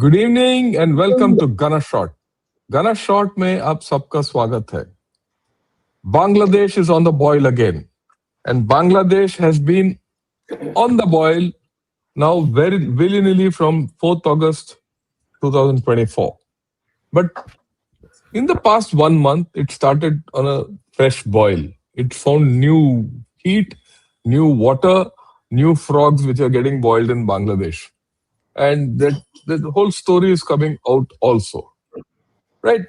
Good evening and welcome to Gana shot. Gana shot में आप सबका स्वागत है। Bangladesh is on the boil again, and Bangladesh has been on the boil now very willy-nilly from 4th August 2024. But in the past 1 month, it started on a fresh boil. It found new heat, new water, new frogs which are getting boiled in Bangladesh. And that the whole story is coming out also. Right.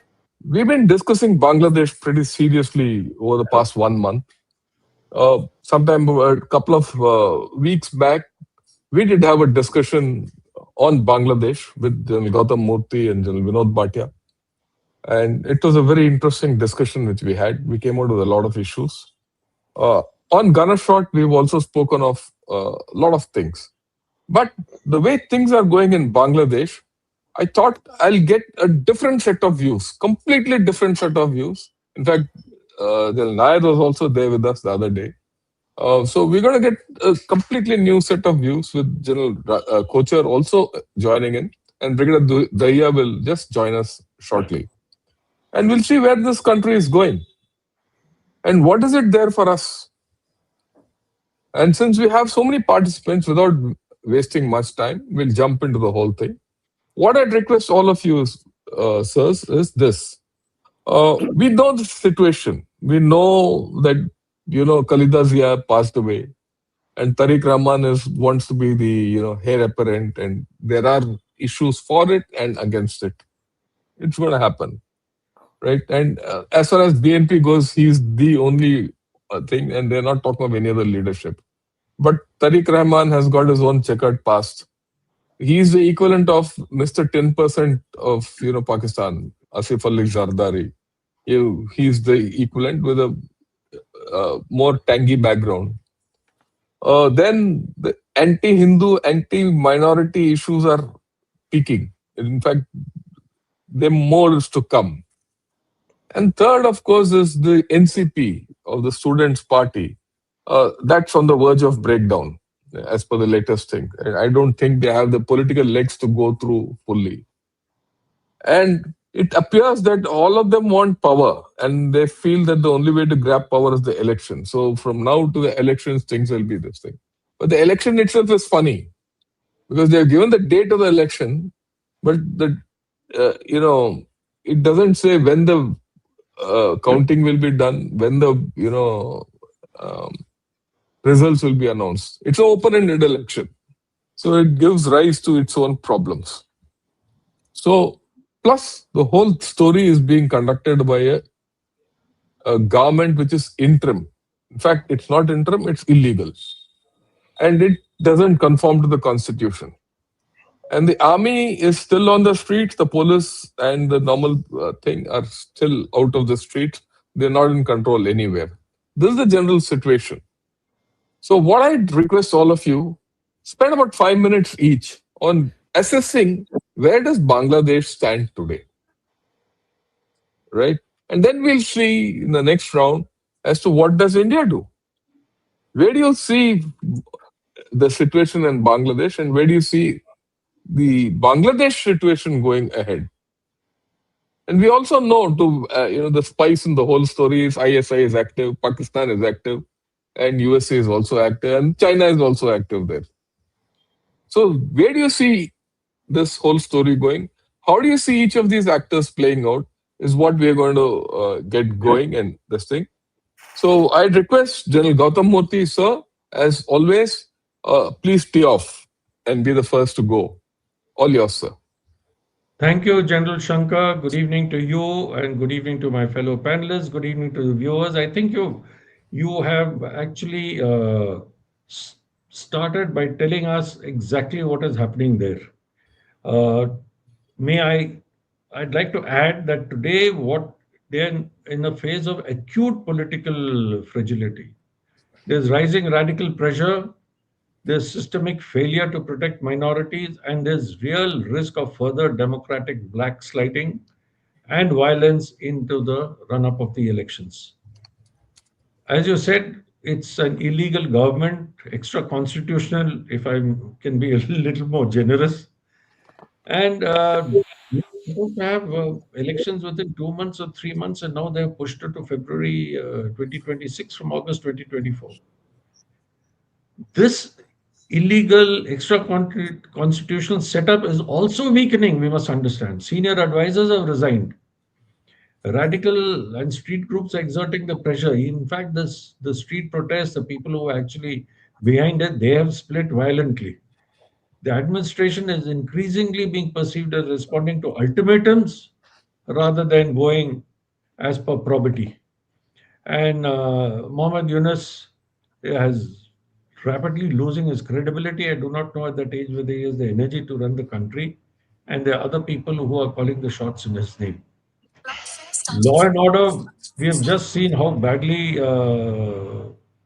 We've been discussing Bangladesh pretty seriously over the past 1 month. Sometime a couple of weeks back, we did have a discussion on Bangladesh with General Gautam Murthy and General Vinod Bhatia. And it was a very interesting discussion which we had. We came out with a lot of issues. Uh, on Gunner Shot, we've also spoken of a lot of things. But the way things are going in Bangladesh, I thought I'll get a different set of views, completely different set of views. In fact, General Nair was also there with us the other day. So we're going to get a completely new set of views with General Kochar also joining in, and Brigadier Dahiya will just join us shortly. And we'll see where this country is going and what is it there for us. And since we have so many participants, without wasting much time, we'll jump into the whole thing. What I'd request all of you, sirs, is this. We know the situation. We know that, Khalida Zia passed away and Tariq Rahman wants to be the, heir apparent, and there are issues for it and against it. It's going to happen, right? And as far as BNP goes, he's the only thing, and they're not talking of any other leadership. But Tariq Rahman has got his own checkered past. He's the equivalent of Mr. 10% of Pakistan, Asif Ali Zardari. He's the equivalent with a more tangy background. Then the anti-Hindu, anti-minority issues are peaking. In fact, there more is to come. And third, of course, is the NCP of the Students' Party. That's on the verge of breakdown, as per the latest thing. And I don't think they have the political legs to go through fully. And it appears that all of them want power, and they feel that the only way to grab power is the election. So from now to the elections, things will be this thing. But the election itself is funny because they have given the date of the election, but it doesn't say when the counting will be done, when the um, results will be announced. It's an open-ended election, so it gives rise to its own problems. So, plus the whole story is being conducted by a government which is interim. In fact, it's not interim; it's illegal, and it doesn't conform to the constitution. And the army is still on the streets. The police and the normal thing are still out of the streets. They're not in control anywhere. This is the general situation. So, what I request all of you, spend about 5 minutes each on assessing where does Bangladesh stand today, right? And then we'll see in the next round as to what does India do. Where do you see the situation in Bangladesh, and where do you see the Bangladesh situation going ahead? And we also know the spice in the whole story is ISI is active, Pakistan is active, and USA is also active, and China is also active there. So where do you see this whole story going? How do you see each of these actors playing out? Is what we are going to get going and this thing. So I request General Gautam Murthy, sir, as always, please tee off and be the first to go. All yours, sir. Thank you, General Shankar. Good evening to you, and good evening to my fellow panelists. Good evening to the viewers. I think you have actually started by telling us exactly what is happening there. Uh, may I'd like to add that today, what they're in a phase of acute political fragility. There's rising radical pressure, there's systemic failure to protect minorities, and there's real risk of further democratic backsliding and violence into the run up of the elections. As you said, it's an illegal government, extra constitutional, if I can be a little more generous. And we were supposed to have elections within 2 months or 3 months, and now they have pushed it to February 2026 from August 2024. This illegal extra constitutional setup is also weakening, we must understand. Senior advisors have resigned. Radical and street groups are exerting the pressure. In fact, the street protests, the people who are actually behind it, they have split violently. The administration is increasingly being perceived as responding to ultimatums rather than going as per probity. And Mohammed Yunus has rapidly losing his credibility. I do not know at that age whether he has the energy to run the country. And there are other people who are calling the shots in his name. Law and order, we have just seen how badly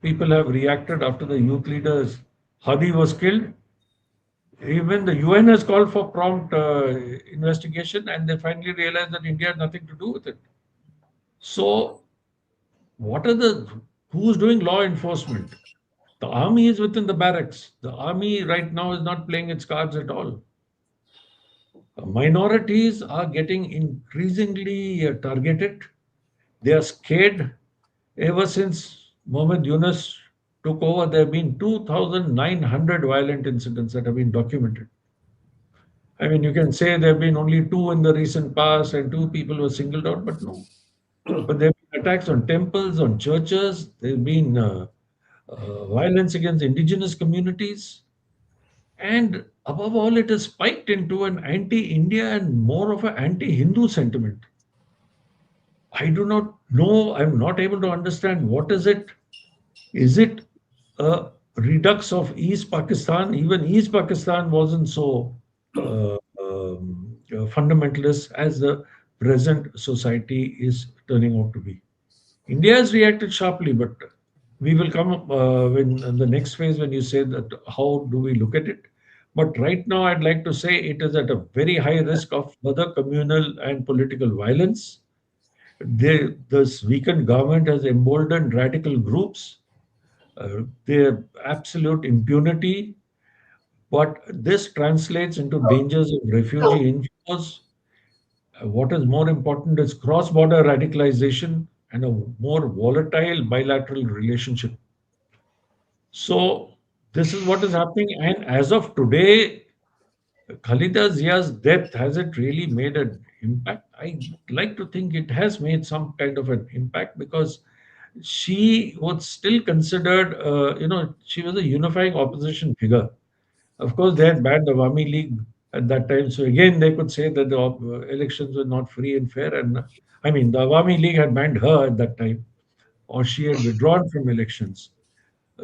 people have reacted after the youth leaders Hadi was killed. Even the UN has called for prompt investigation, and they finally realized that India had nothing to do with it. So, what are the who's doing law enforcement? The army is within the barracks. The army right now is not playing its cards at all. Minorities are getting increasingly targeted. They are scared. Ever since Mohammed Yunus took over, there have been 2,900 violent incidents that have been documented. I mean, you can say there have been only two in the recent past and two people were singled out, but no. But there have been attacks on temples, on churches. There have been violence against indigenous communities. And above all, it has spiked into an anti India and more of an anti Hindu sentiment. I do not know, I'm not able to understand what is it. Is it a redux of East Pakistan? Even East Pakistan wasn't so fundamentalist as the present society is turning out to be. India has reacted sharply, but we will come when in the next phase when you say that how do we look at it. But right now, I'd like to say it is at a very high risk of further communal and political violence. This weakened government has emboldened radical groups, their absolute impunity, but this translates into dangers of refugee inflows. What is more important is cross border radicalization and a more volatile bilateral relationship. So, this is what is happening. And as of today, Khalida Zia's death, has it really made an impact? I like to think it has made some kind of an impact because she was still considered, she was a unifying opposition figure. Of course, they had banned the Awami League at that time. So again, they could say that the elections were not free and fair. And I mean, the Awami League had banned her at that time, or she had withdrawn from elections.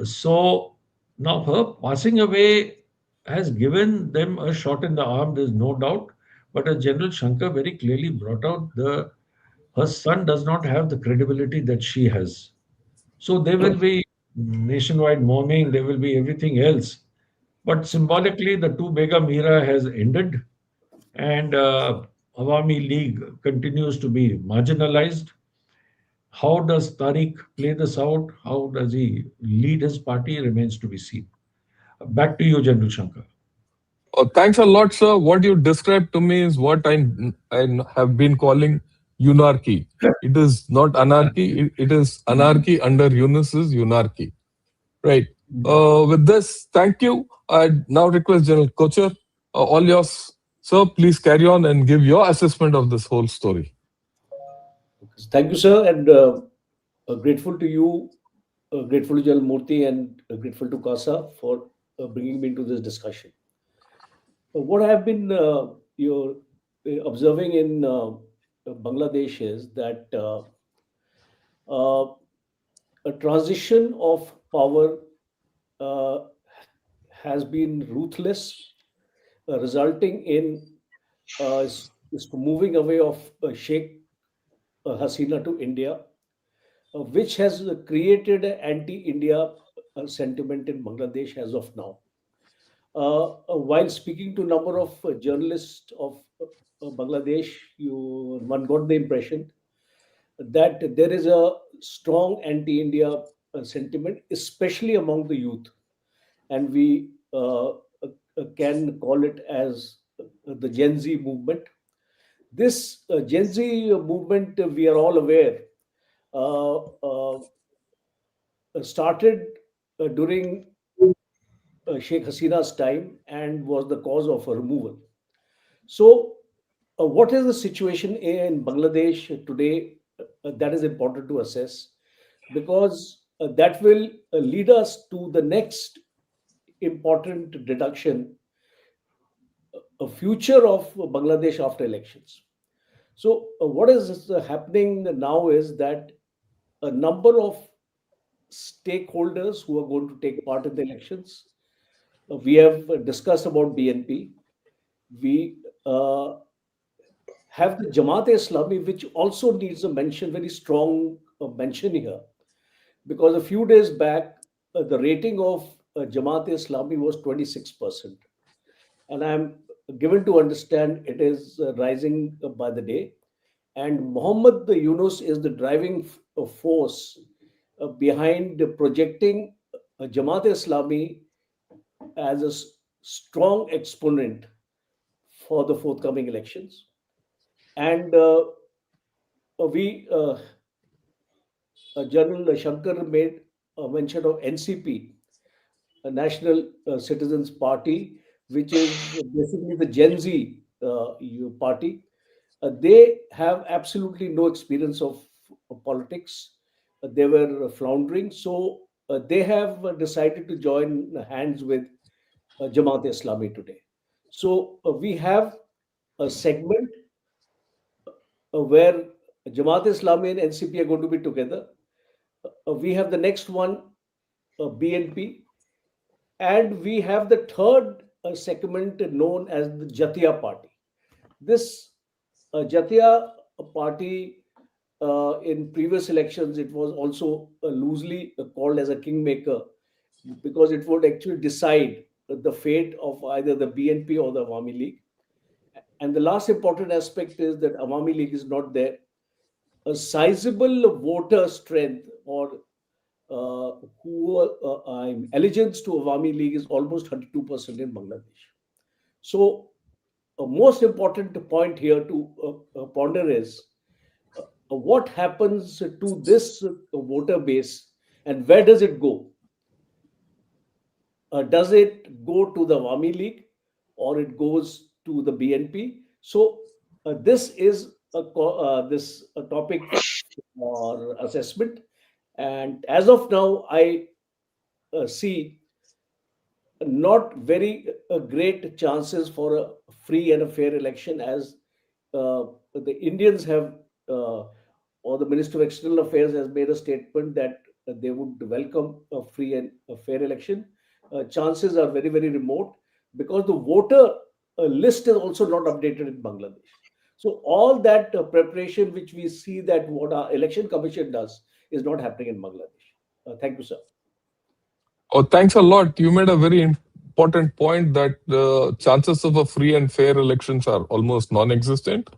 So now her passing away has given them a shot in the arm, there's no doubt. But as General Shankar very clearly brought out, her son does not have the credibility that she has. So there will be nationwide mourning, there will be everything else. But symbolically, the two Begum era has ended, and Awami League continues to be marginalized. How does Tariq play this out? How does he lead his party remains to be seen. Back to you, General Shankar. Oh, thanks a lot, sir. What you described to me is what I have been calling unarchy. It is not anarchy, it is anarchy under Yunus's unarchy. Right. With this, thank you. I now request General Kocher, all yours. Sir, please carry on and give your assessment of this whole story. Thank you, sir, and grateful to you, grateful to Jal Murthy, and grateful to Kasa for bringing me into this discussion. What I have been observing in Bangladesh is that uh, a transition of power uh, has been ruthless, resulting in moving away of Sheikh Hasina to India, which has created an anti-India sentiment in Bangladesh as of now. While speaking to a number of journalists of Bangladesh, one got the impression that there is a strong anti-India sentiment, especially among the youth, and we can call it as the Gen Z movement. This Gen Z movement, we are all aware, uh, started during Sheikh Hasina's time and was the cause of her removal. So, what is the situation in Bangladesh today? That is important to assess because that will lead us to the next important deduction, a future of Bangladesh after elections. So, what is happening now is that a number of stakeholders who are going to take part in the elections. We have discussed about BNP. We have the Jamaat-e-Islami, which also needs a mention, very strong mention here, because a few days back, the rating of Jamaat-e-Islami was 26%. And I'm given to understand it is rising by the day. And Muhammad Yunus is the driving force behind projecting Jamaat-e-Islami as a strong exponent for the forthcoming elections. And we, General Shankar made a mention of NCP, a National Citizens Party, which is basically the Gen Z party. They have absolutely no experience of politics. They were floundering. So they have decided to join hands with Jamaat Islami today. So we have a segment where Jamaat Islami and NCP are going to be together. We have the next one, BNP, and we have the third segment known as the Jatiya Party. This Jatiya Party, in previous elections, it was also loosely called as a kingmaker because it would actually decide the fate of either the BNP or the Awami League. And the last important aspect is that Awami League is not there. A sizable voter strength or who allegiance to Awami League is almost 32% in Bangladesh. So, a most important point here to ponder is what happens to this voter base and where does it go? Does it go to the Awami League or it goes to the BNP? So, this is this a topic for assessment. And as of now, I see not very great chances for a free and a fair election as the Indians have, or the Minister of External Affairs has made a statement that they would welcome a free and a fair election. Chances are very, very remote because the voter list is also not updated in Bangladesh. So all that preparation which we see that what our election commission does is not happening in Bangladesh. Thank you, sir. Oh, thanks a lot. You made a very important point that the chances of a free and fair elections are almost non-existent.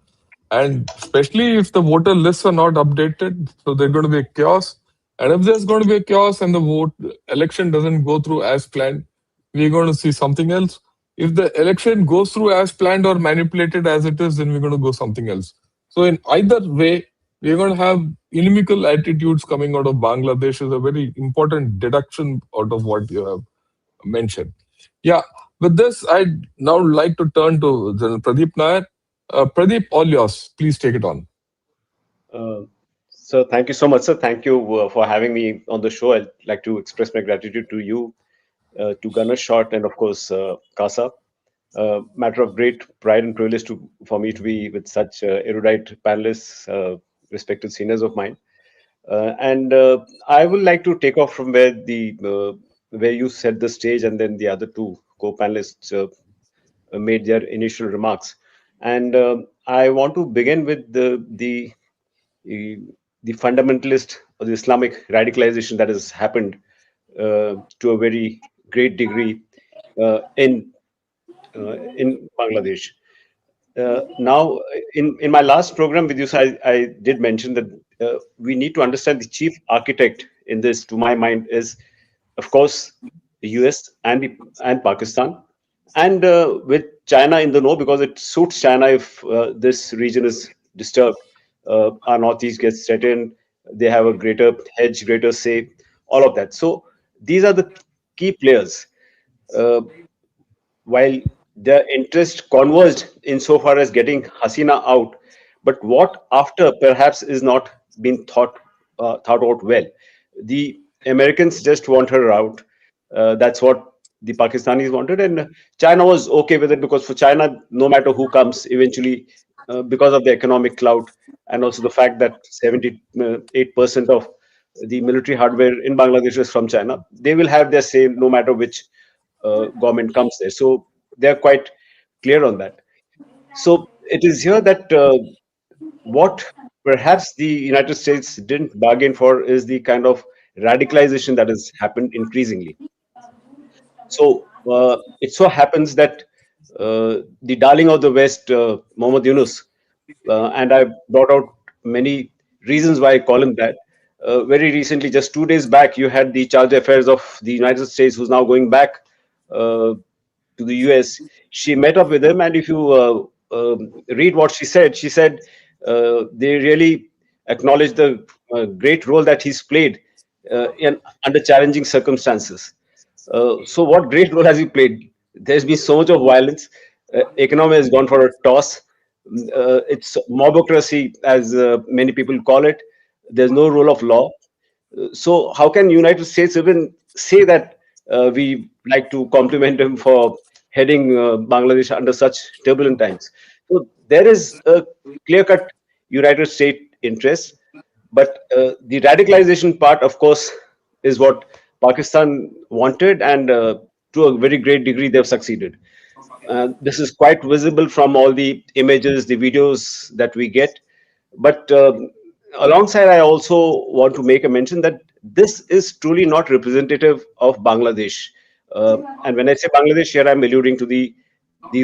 And especially if the voter lists are not updated, so there's going to be a chaos. And if there's going to be a chaos and the vote election doesn't go through as planned, we're going to see something else. If the election goes through as planned or manipulated as it is, then we're going to go something else. So in either way, we're going to have inimical attitudes coming out of Bangladesh is a very important deduction out of what you have mentioned. Yeah, with this, I'd now like to turn to General Pradeep Nair. Pradeep, all yours. Please take it on. Uh, so thank you so much, sir. Thank you for having me on the show. I'd like to express my gratitude to you, to Gunnar Short, and of course Kasa. Matter of great pride and privilege for me to be with such erudite panelists, respected seniors of mine. And I would like to take off from where you set the stage, and then the other two co-panelists made their initial remarks. And I want to begin with the the fundamentalist or the Islamic radicalization that has happened to a very great degree uh, in in Bangladesh. Now, in my last program with you, sir, I did mention that we need to understand the chief architect in this. To my mind, is of course the U.S. and Pakistan, and with China in the know because it suits China if this region is disturbed. Our northeast gets threatened. They have a greater hedge, greater say, all of that. So these are the key players. Uh, while their interest converged insofar as getting Hasina out, but what after perhaps is not been thought out well. The Americans just want her out. That's what the Pakistanis wanted, and China was okay with it because for China, no matter who comes, eventually, because of the economic clout and also the fact that 78% of the military hardware in Bangladesh is from China, they will have their say no matter which government comes there. So they're quite clear on that. So it is here that what perhaps the United States didn't bargain for is the kind of radicalization that has happened increasingly. So it so happens that the darling of the West, Mohammad Yunus, and I brought out many reasons why I call him that. Very recently, just 2 days back, you had the Charge d'Affaires of the United States, who's now going back to the US. She met up with him, and if you read what she said they really acknowledge the great role that he's played under challenging circumstances. So, what great role has he played? There's been so much of violence. Economy has gone for a toss. It's mobocracy, as many people call it. There's no rule of law. So how can United States even say that we like to compliment him for heading Bangladesh under such turbulent times? So there is a clear-cut United States interest, but the radicalization part, of course, is what Pakistan wanted, and to a very great degree, they've succeeded. This is quite visible from all the images, the videos that we get. But alongside, I also want to make a mention that this is truly not representative of Bangladesh. And when I say Bangladesh, here I'm alluding to the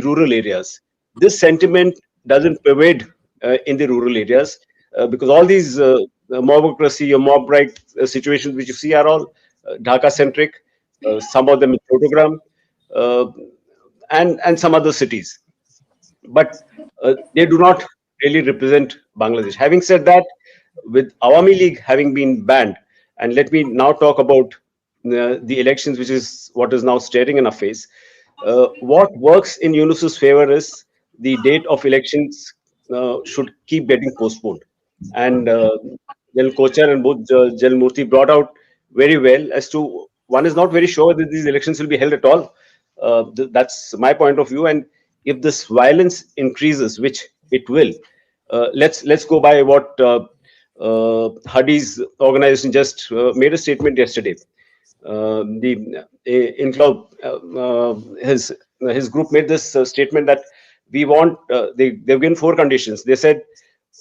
rural areas. This sentiment doesn't pervade in the rural areas because all these mobocracy or mob right situations which you see are all Dhaka centric, some of them in Chotogram, uh, and some other cities, but they do not really represent Bangladesh. Having said that, with Awami League having been banned, and let me now talk about the elections, which is what is now staring in our face. What works in Yunus's favor is the date of elections should keep getting postponed. And General Kochar and both General Murthy brought out very well as to one is not very sure that these elections will be held at all. That's my point of view. And if this violence increases, which it will, let's go by what Hadi's organization just made a statement yesterday. The Incloud, his group made this statement that we want. They've given 4 conditions. They said,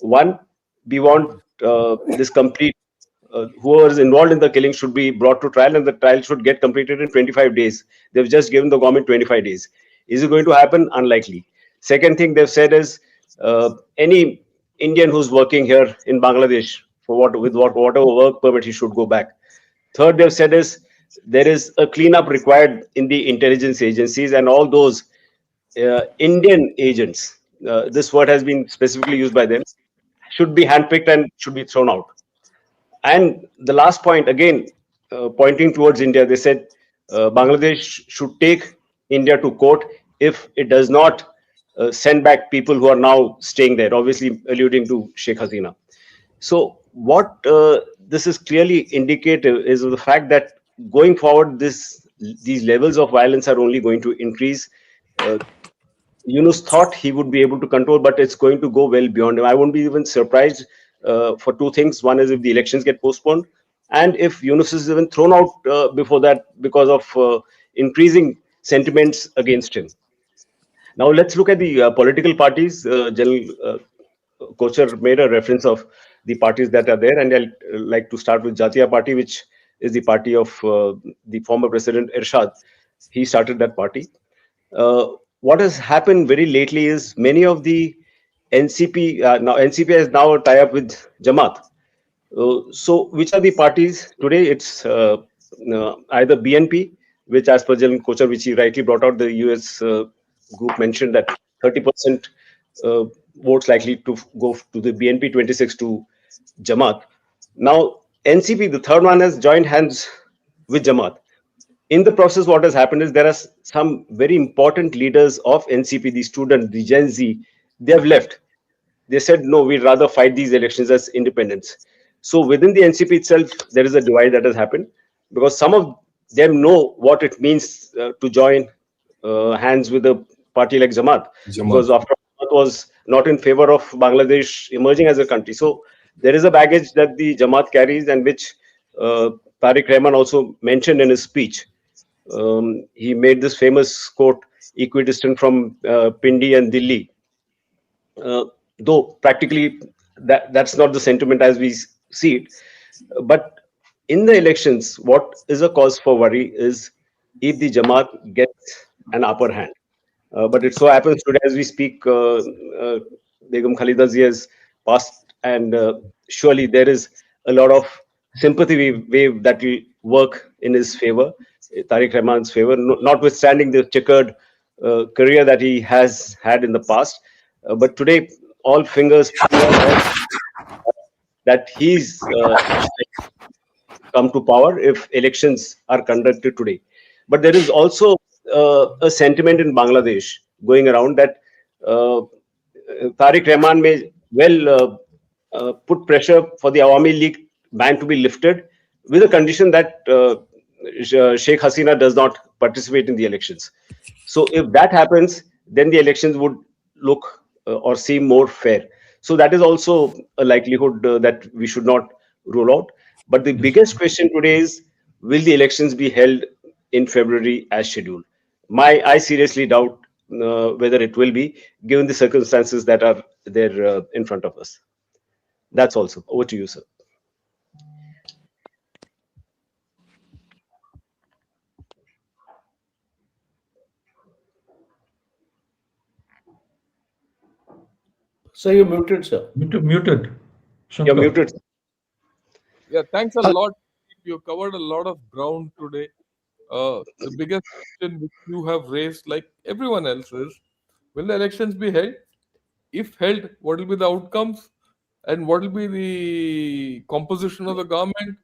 one, we want this complete. Whoever is involved in the killing should be brought to trial, and the trial should get completed in 25 days. They've just given the government 25 days. Is it going to happen? Unlikely. Second thing they've said is any Indian who's working here in Bangladesh for whatever work permit, he should go back. Third, they've said is there is a cleanup required in the intelligence agencies, and all those Indian agents, this word has been specifically used by them, should be handpicked and should be thrown out. And the last point, again, pointing towards India, they said Bangladesh should take India to court if it does not send back people who are now staying there, obviously alluding to Sheikh Hasina. So what this is clearly indicative is of the fact that going forward, these levels of violence are only going to increase. Yunus thought he would be able to control, but it's going to go well beyond him. I won't be even surprised for 2 things. One is if the elections get postponed, and if Yunus is even thrown out before that because of increasing sentiments against him. Now let's look at the political parties. General Kochar made a reference of the parties that are there, and I'd like to start with Jatiya Party, which is the party of the former President Ershad. He started that party. What has happened very lately is many of the NCP now NCP has now a tie-up with Jamaat. So which are the parties today? It's either BNP, which as per General Kochar, which he rightly brought out, the US group mentioned that 30% votes likely to go to the BNP, 26 to Jamaat. Now, NCP, the third one, has joined hands with Jamaat. In the process, what has happened is there are some very important leaders of NCP, the student, the Gen Z, they have left. They said, no, we'd rather fight these elections as independents. So within the NCP itself, there is a divide that has happened because some of them know what it means to join hands with a party like Jamaat, Jamaat. because after all, Jamaat was not in favor of Bangladesh emerging as a country. So there is a baggage that the Jamaat carries, and which Tariq Rahman also mentioned in his speech. He made this famous quote, equidistant from Pindi and Delhi. Though practically that's not the sentiment as we see it. But in the elections, what is a cause for worry is if the Jamaat gets an upper hand. But it so happens today as we speak, Begum Khalida Zia has passed, and surely there is a lot of sympathy wave that will work in his favor, Tariq Rahman's favor, notwithstanding the checkered career that he has had in the past. But today, all fingers point out that he's actually come to power if elections are conducted today. But there is also a sentiment in Bangladesh going around that Tariq Rahman may well put pressure for the Awami League ban to be lifted with a condition that Sheikh Hasina does not participate in the elections. So if that happens, then the elections would look or seem more fair. So that is also a likelihood that we should not rule out. But the biggest question today is, will the elections be held in February as scheduled? I seriously doubt whether it will be, given the circumstances that are there in front of us. That's also over to you, sir. Sir, you're muted, sir. Muted. You're Shankar. muted. Yeah, thanks a lot. You covered a lot of ground today. The biggest question which you have raised, like everyone else, is will the elections be held? If held, what will be the outcomes? And what will be the composition of the government?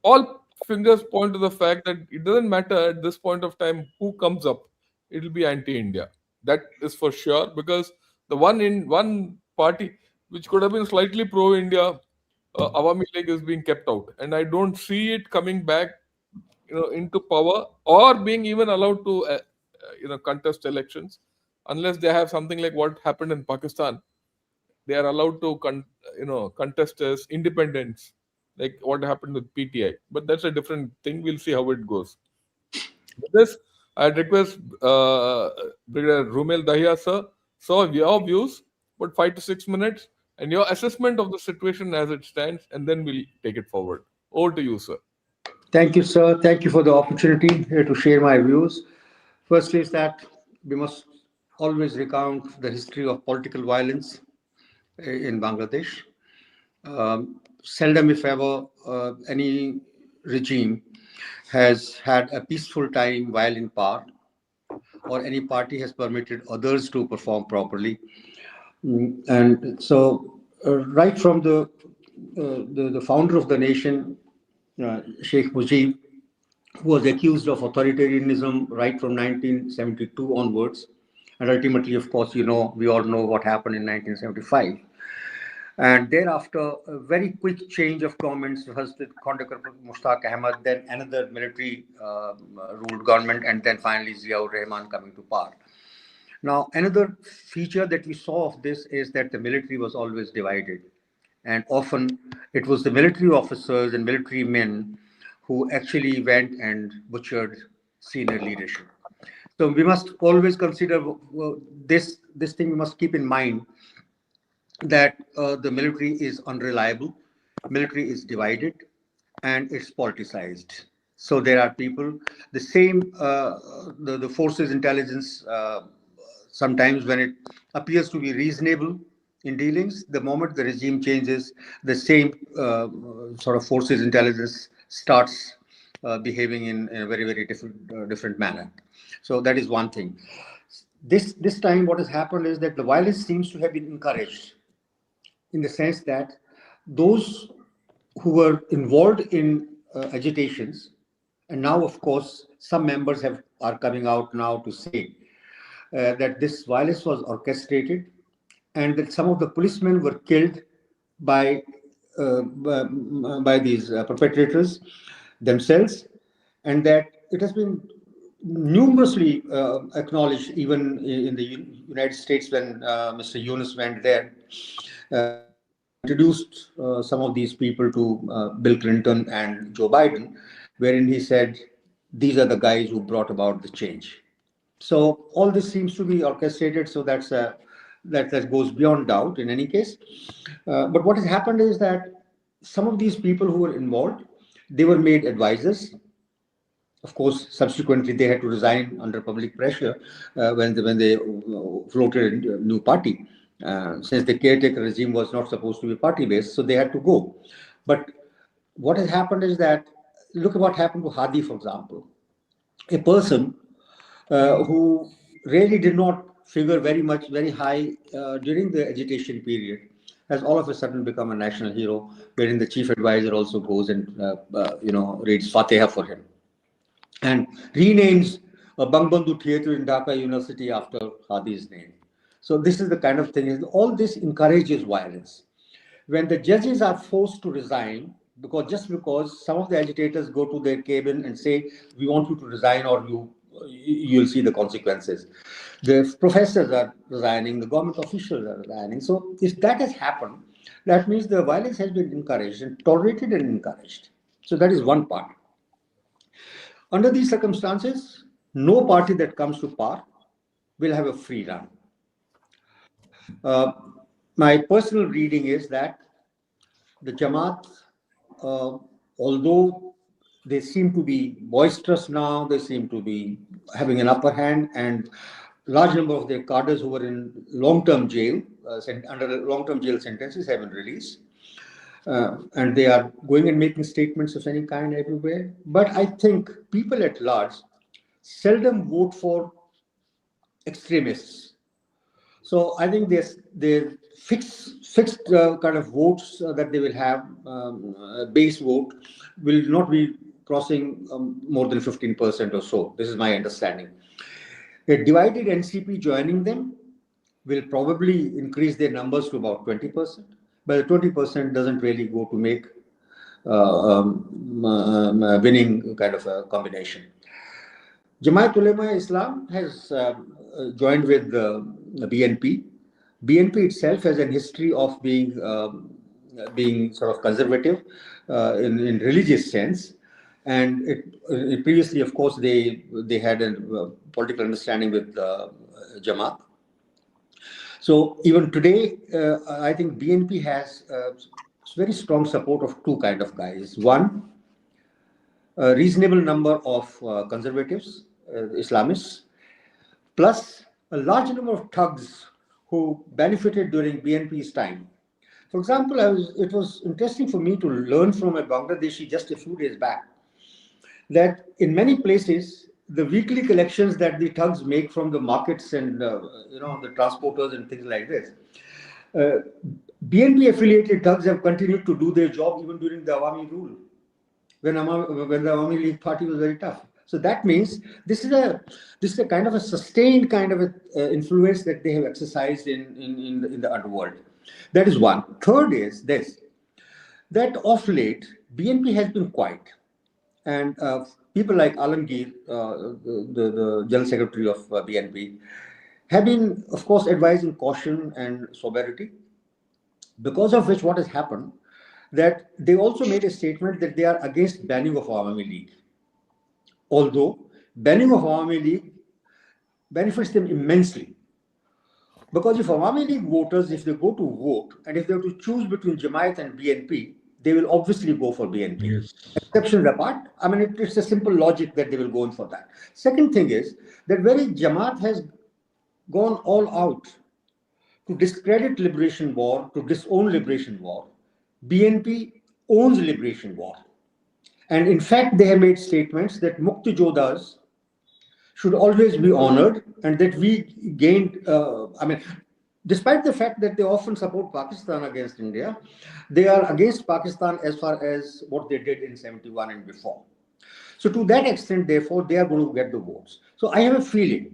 All fingers point to the fact that it doesn't matter at this point of time who comes up, it will be anti-India. That is for sure, because the one party which could have been slightly pro-India, Awami League, is being kept out, and I don't see it coming back, into power or being even allowed to, contest elections, unless they have something like what happened in Pakistan. They are allowed to contest as independents, like what happened with PTI. But that's a different thing. We'll see how it goes. With this, I'd request Brigadier Rumel Dahiya, sir, so your views, but 5 to 6 minutes, and your assessment of the situation as it stands, and then we'll take it forward. Over to you, sir. Thank you, sir. Thank you for the opportunity to share my views. Firstly, is that we must always recount the history of political violence in Bangladesh. Seldom, if ever, any regime has had a peaceful time while in power, or any party has permitted others to perform properly. And so, right from the founder of the nation, Sheikh Mujib, who was accused of authoritarianism right from 1972 onwards, and ultimately, of course, we all know what happened in 1975. And thereafter, a very quick change of governments, first with Khondekar Mushtaq Ahmad, then another military ruled government, and then finally Ziaur Rahman coming to power. Now, another feature that we saw of this is that the military was always divided. And often it was the military officers and military men who actually went and butchered senior leadership. So we must always consider this thing we must keep in mind, that the military is unreliable, military is divided, and it's politicized. So there are people, the same, the forces intelligence, sometimes when it appears to be reasonable in dealings, the moment the regime changes, the same sort of forces intelligence starts behaving in a very, very different manner. So that is one thing. this time what has happened is that the violence seems to have been encouraged, in the sense that those who were involved in agitations, and now of course some members are coming out now to say that this violence was orchestrated, and that some of the policemen were killed by by these perpetrators themselves, and that it has been numerously acknowledged even in the United States when Mr. Yunus went there and introduced some of these people to Bill Clinton and Joe Biden, wherein he said, these are the guys who brought about the change. So all this seems to be orchestrated. So that goes beyond doubt in any case. But what has happened is that some of these people who were involved, they were made advisors. Of course, subsequently they had to resign under public pressure when they floated a new party, since the caretaker regime was not supposed to be party based, so they had to go. But what has happened is that, look at what happened to Hadi, for example, a person who really did not figure very high during the agitation period, has all of a sudden become a national hero, wherein the chief advisor also goes and reads Fatiha for him, and renames a Bangbandhu Theatre in Dhaka University after Hadi's name. So this is the kind of thing. All this encourages violence. When the judges are forced to resign, because some of the agitators go to their cabin and say, "We want you to resign, or you'll see the consequences." The professors are resigning, the government officials are resigning. So if that has happened, that means the violence has been encouraged and tolerated and encouraged. So that is one part. Under these circumstances, no party that comes to power will have a free run. My personal reading is that the Jamaat, although they seem to be boisterous now, they seem to be having an upper hand, and large number of their cadres who were in long-term jail, under long-term jail sentences, have been released. And they are going and making statements of any kind everywhere. But I think people at large seldom vote for extremists. So I think their fixed kind of votes that they will have, base vote, will not be crossing more than 15% or so. This is my understanding. A divided NCP joining them will probably increase their numbers to about 20%, but the 20% doesn't really go to make winning kind of a combination. Jamaat Ulema Islam has joined with the BNP. BNP itself has a history of being sort of conservative in religious sense, and previously, of course, they had a political understanding with Jamaat. So even today, I think BNP has very strong support of two kind of guys. One, a reasonable number of conservatives, Islamists, plus a large number of thugs who benefited during BNP's time. For example, it was interesting for me to learn from a Bangladeshi just a few days back that in many places, the weekly collections that the thugs make from the markets and the transporters and things like this, BNP affiliated thugs have continued to do their job even during the Awami rule, when the Awami League party was very tough. So that means this is a kind of a sustained kind of influence that they have exercised in the underworld. That is one. Third is this, that of late, BNP has been quiet. And people like Alamgir, the General Secretary of BNP, have been, of course, advising caution and sobriety, because of which what has happened, that they also made a statement that they are against banning of Awami League. Although banning of Awami League benefits them immensely. Because if Awami League voters, if they go to vote, and if they have to choose between Jamaat and BNP, they will obviously go for BNP. Yes. Exceptions apart, I mean, it's a simple logic that they will go in for that. Second thing is that whereas Jamaat has gone all out to discredit Liberation War, to disown Liberation War, BNP owns Liberation War. And in fact, they have made statements that Mukti Jodhas should always be honored, and that we gained, despite the fact that they often support Pakistan against India, they are against Pakistan as far as what they did in 71 and before. So to that extent, therefore, they are going to get the votes. So I have a feeling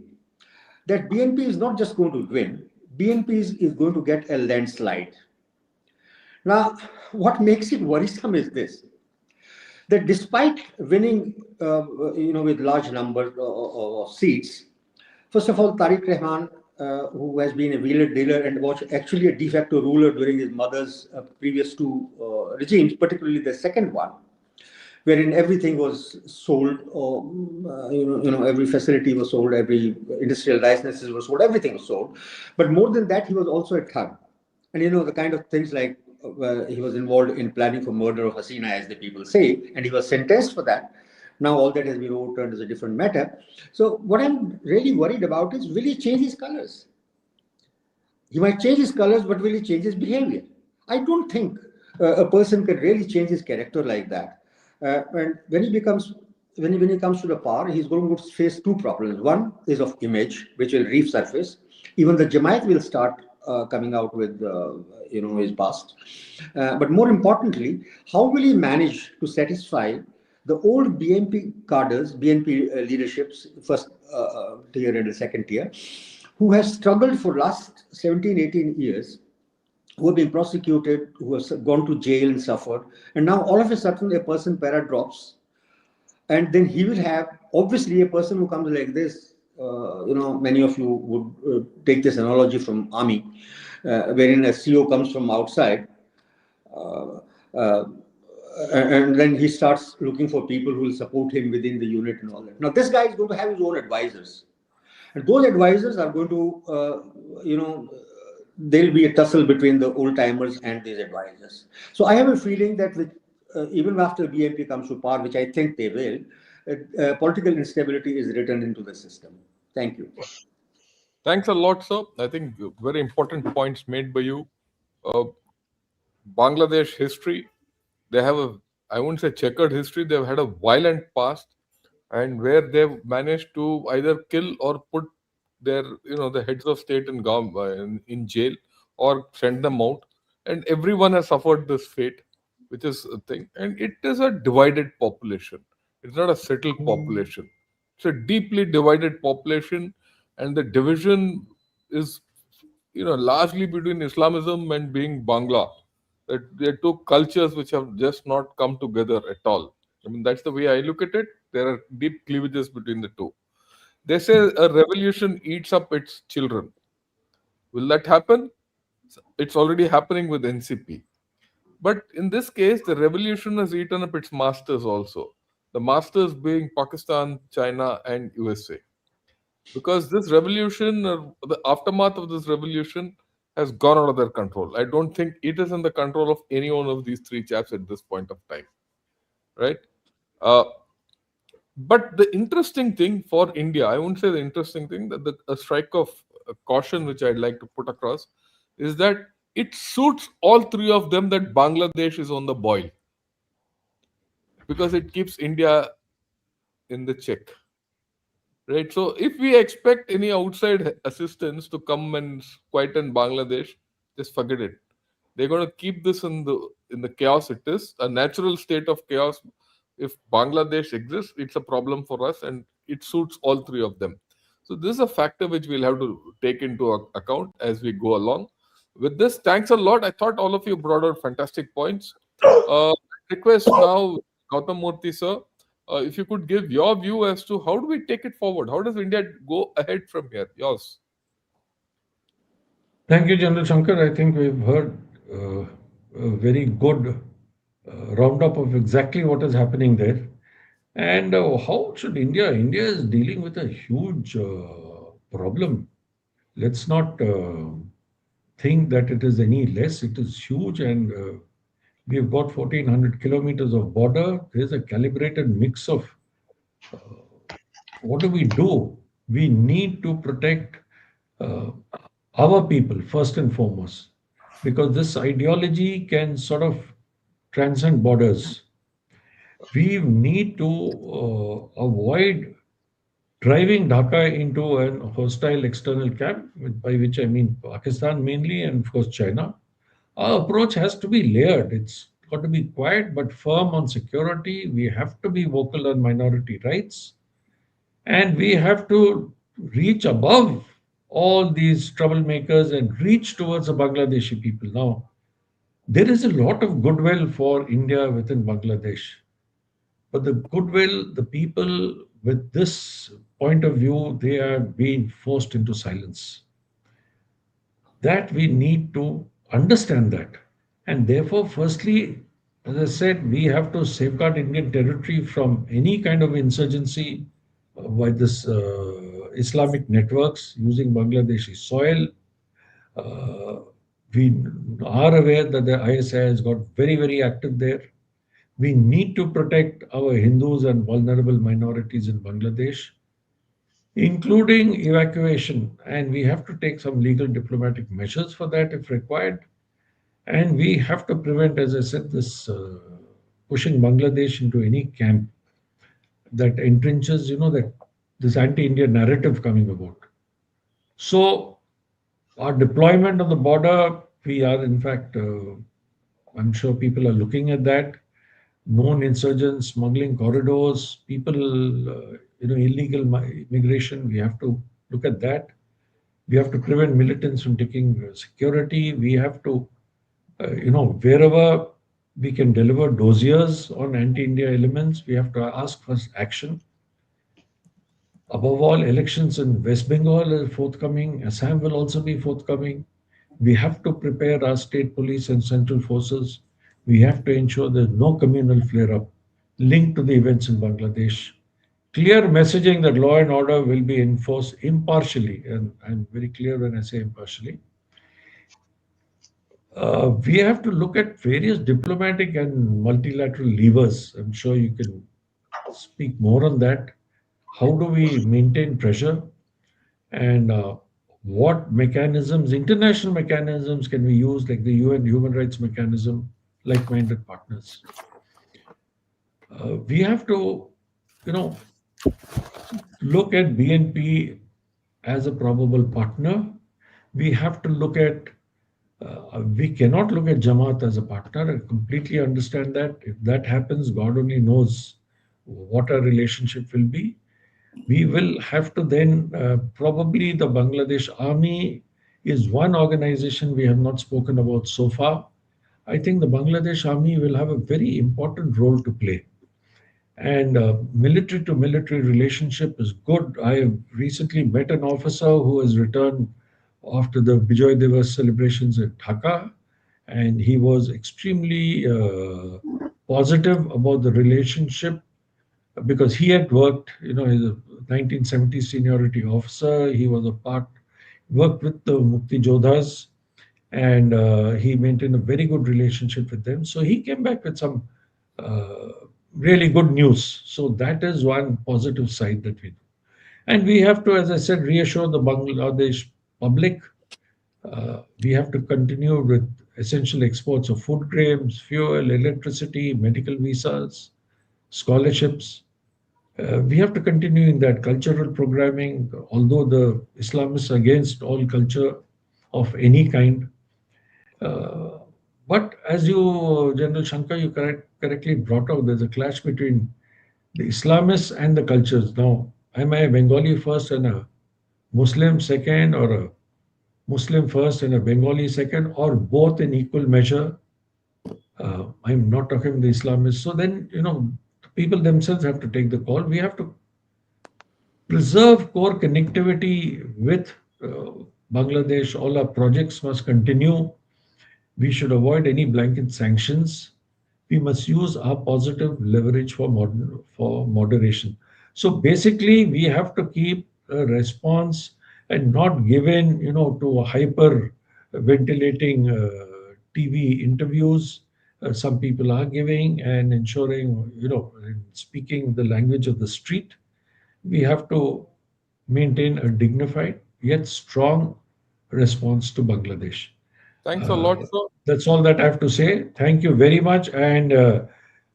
that BNP is not just going to win, BNP is going to get a landslide. Now, what makes it worrisome is this, that despite winning, with large number of seats, first of all, Tariq Rahman, who has been a wheeler dealer and was actually a de facto ruler during his mother's previous two regimes, particularly the second one, wherein everything was sold, or every facility was sold, every industrial licenses was sold, everything was sold. But more than that, he was also a thug, and the kind of things like he was involved in planning for murder of Hasina, as the people say, and he was sentenced for that. Now all that has been overturned is a different matter. So what I'm really worried about is, will he change his colors? He might change his colors, but will he change his behavior? I don't think a person can really change his character like that. And when he comes to the power, he's going to face two problems. One is of image, which will resurface. Even the Jamaat will start coming out with his past. But more importantly, how will he manage to satisfy the old BNP cadres, BNP leaderships, first tier and the second tier, who has struggled for last 17, 18 years, who have been prosecuted, who have gone to jail and suffered, and now all of a sudden a person para drops, and then he will have, obviously, a person who comes like this. Many of you would take this analogy from army, wherein a CO comes from outside, and then he starts looking for people who will support him within the unit and all that. Now, this guy is going to have his own advisors. And those advisors are going to, there'll be a tussle between the old timers and these advisors. So I have a feeling that even after BNP comes to power, which I think they will, political instability is written into the system. Thank you. Thanks a lot, sir. I think very important points made by you. Uh, Bangladesh history, they have I wouldn't say checkered history, they've had a violent past, and where they've managed to either kill or put their, the heads of state in jail, or send them out. And everyone has suffered this fate, which is a thing. And it is a divided population. It's not a settled population. It's a deeply divided population, and the division is, largely between Islamism and being Bangla. That they're two cultures which have just not come together at all. I mean, that's the way I look at it. There are deep cleavages between the two. They say a revolution eats up its children. Will that happen? It's already happening with NCP. But in this case, the revolution has eaten up its masters also. The masters being Pakistan, China, and USA. Because this revolution, the aftermath of this revolution, has gone out of their control. I don't think it is in the control of any one of these three chaps at this point of time, right? Uh, but the interesting thing for India, I won't say the interesting thing, that a strike of caution which I'd like to put across is that it suits all three of them that Bangladesh is on the boil, because it keeps India in the check. Right. So if we expect any outside assistance to come and quieten Bangladesh, just forget it. They're going to keep this in the chaos it is, a natural state of chaos. If Bangladesh exists, it's a problem for us, and it suits all three of them. So this is a factor which we'll have to take into account as we go along. With this, thanks a lot. I thought all of you brought out fantastic points. Request now, Gautam Murthy sir, if you could give your view as to how do we take it forward? How does India go ahead from here? Yours. Thank you, General Shankar. I think we've heard a very good roundup of exactly what is happening there. And how should India? India is dealing with a huge problem. Let's not think that it is any less. It is huge, and we've got 1,400 kilometers of border. There's a calibrated mix of what do we do? We need to protect uh, our people first and foremost, because this ideology can sort of transcend borders. We need to avoid driving Dhaka into an hostile external camp, by which I mean Pakistan mainly, and of course China. Our approach has to be layered. It's got to be quiet but firm on security. We have to be vocal on minority rights. And we have to reach above all these troublemakers and reach towards the Bangladeshi people. Now, there is a lot of goodwill for India within Bangladesh. But the goodwill, the people with this point of view, they are being forced into silence. That we need to understand that. And therefore, firstly, as I said, we have to safeguard Indian territory from any kind of insurgency by this Islamic networks using Bangladeshi soil. Uh, we are aware that the ISI has got very, very active there. We need to protect our Hindus and vulnerable minorities in Bangladesh, including evacuation. And we have to take some legal diplomatic measures for that if required. And we have to prevent, as I said, this pushing Bangladesh into any camp that entrenches, that this anti-India narrative coming about. So our deployment on the border, we are in fact, I'm sure people are looking at that. Known insurgents, smuggling corridors, people, illegal immigration. We have to look at that. We have to prevent militants from taking security. We have to, wherever we can deliver dossiers on anti-India elements, we have to ask for action. Above all, elections in West Bengal are forthcoming. Assam will also be forthcoming. We have to prepare our state police and central forces. We have to ensure there's no communal flare-up linked to the events in Bangladesh. Clear messaging that law and order will be enforced impartially, and I'm very clear when I say impartially. We have to look at various diplomatic and multilateral levers. I'm sure you can speak more on that. How do we maintain pressure? And what mechanisms, international mechanisms, can we use, like the UN human rights mechanism, like-minded partners? We have to, look at BNP as a probable partner. We have to look at, we cannot look at Jamaat as a partner. I completely understand that. If that happens, God only knows what our relationship will be. We will have to then, probably the Bangladesh Army is one organization we have not spoken about so far. I think the Bangladesh Army will have a very important role to play. And military to military relationship is good. I have recently met an officer who has returned after the Bijoy Divas celebrations at Dhaka, and he was extremely positive about the relationship because he had worked, he's a 1970s seniority officer. He was worked with the Mukti Jodhas, and he maintained a very good relationship with them. So he came back with some uh, really good news. So that is one positive side that we do. And we have to, as I said, reassure the Bangladesh public. We have to continue with essential exports of food grains, fuel, electricity, medical visas, scholarships. We have to continue in that cultural programming, although the Islamists are against all culture of any kind. Uh, but as you, General Shankar, you correctly brought out, there's a clash between the Islamists and the cultures. Now, am I a Bengali first and a Muslim second, or a Muslim first and a Bengali second, or both in equal measure? I'm not talking the Islamists. So then, people themselves have to take the call. We have to preserve core connectivity with Bangladesh. All our projects must continue. We should avoid any blanket sanctions. We must use our positive leverage for moderation. So basically, we have to keep a response and not give in, to hyper ventilating TV interviews. Some people are giving and ensuring, speaking the language of the street. We have to maintain a dignified yet strong response to Bangladesh. Thanks a lot, sir. That's all that I have to say. Thank you very much. And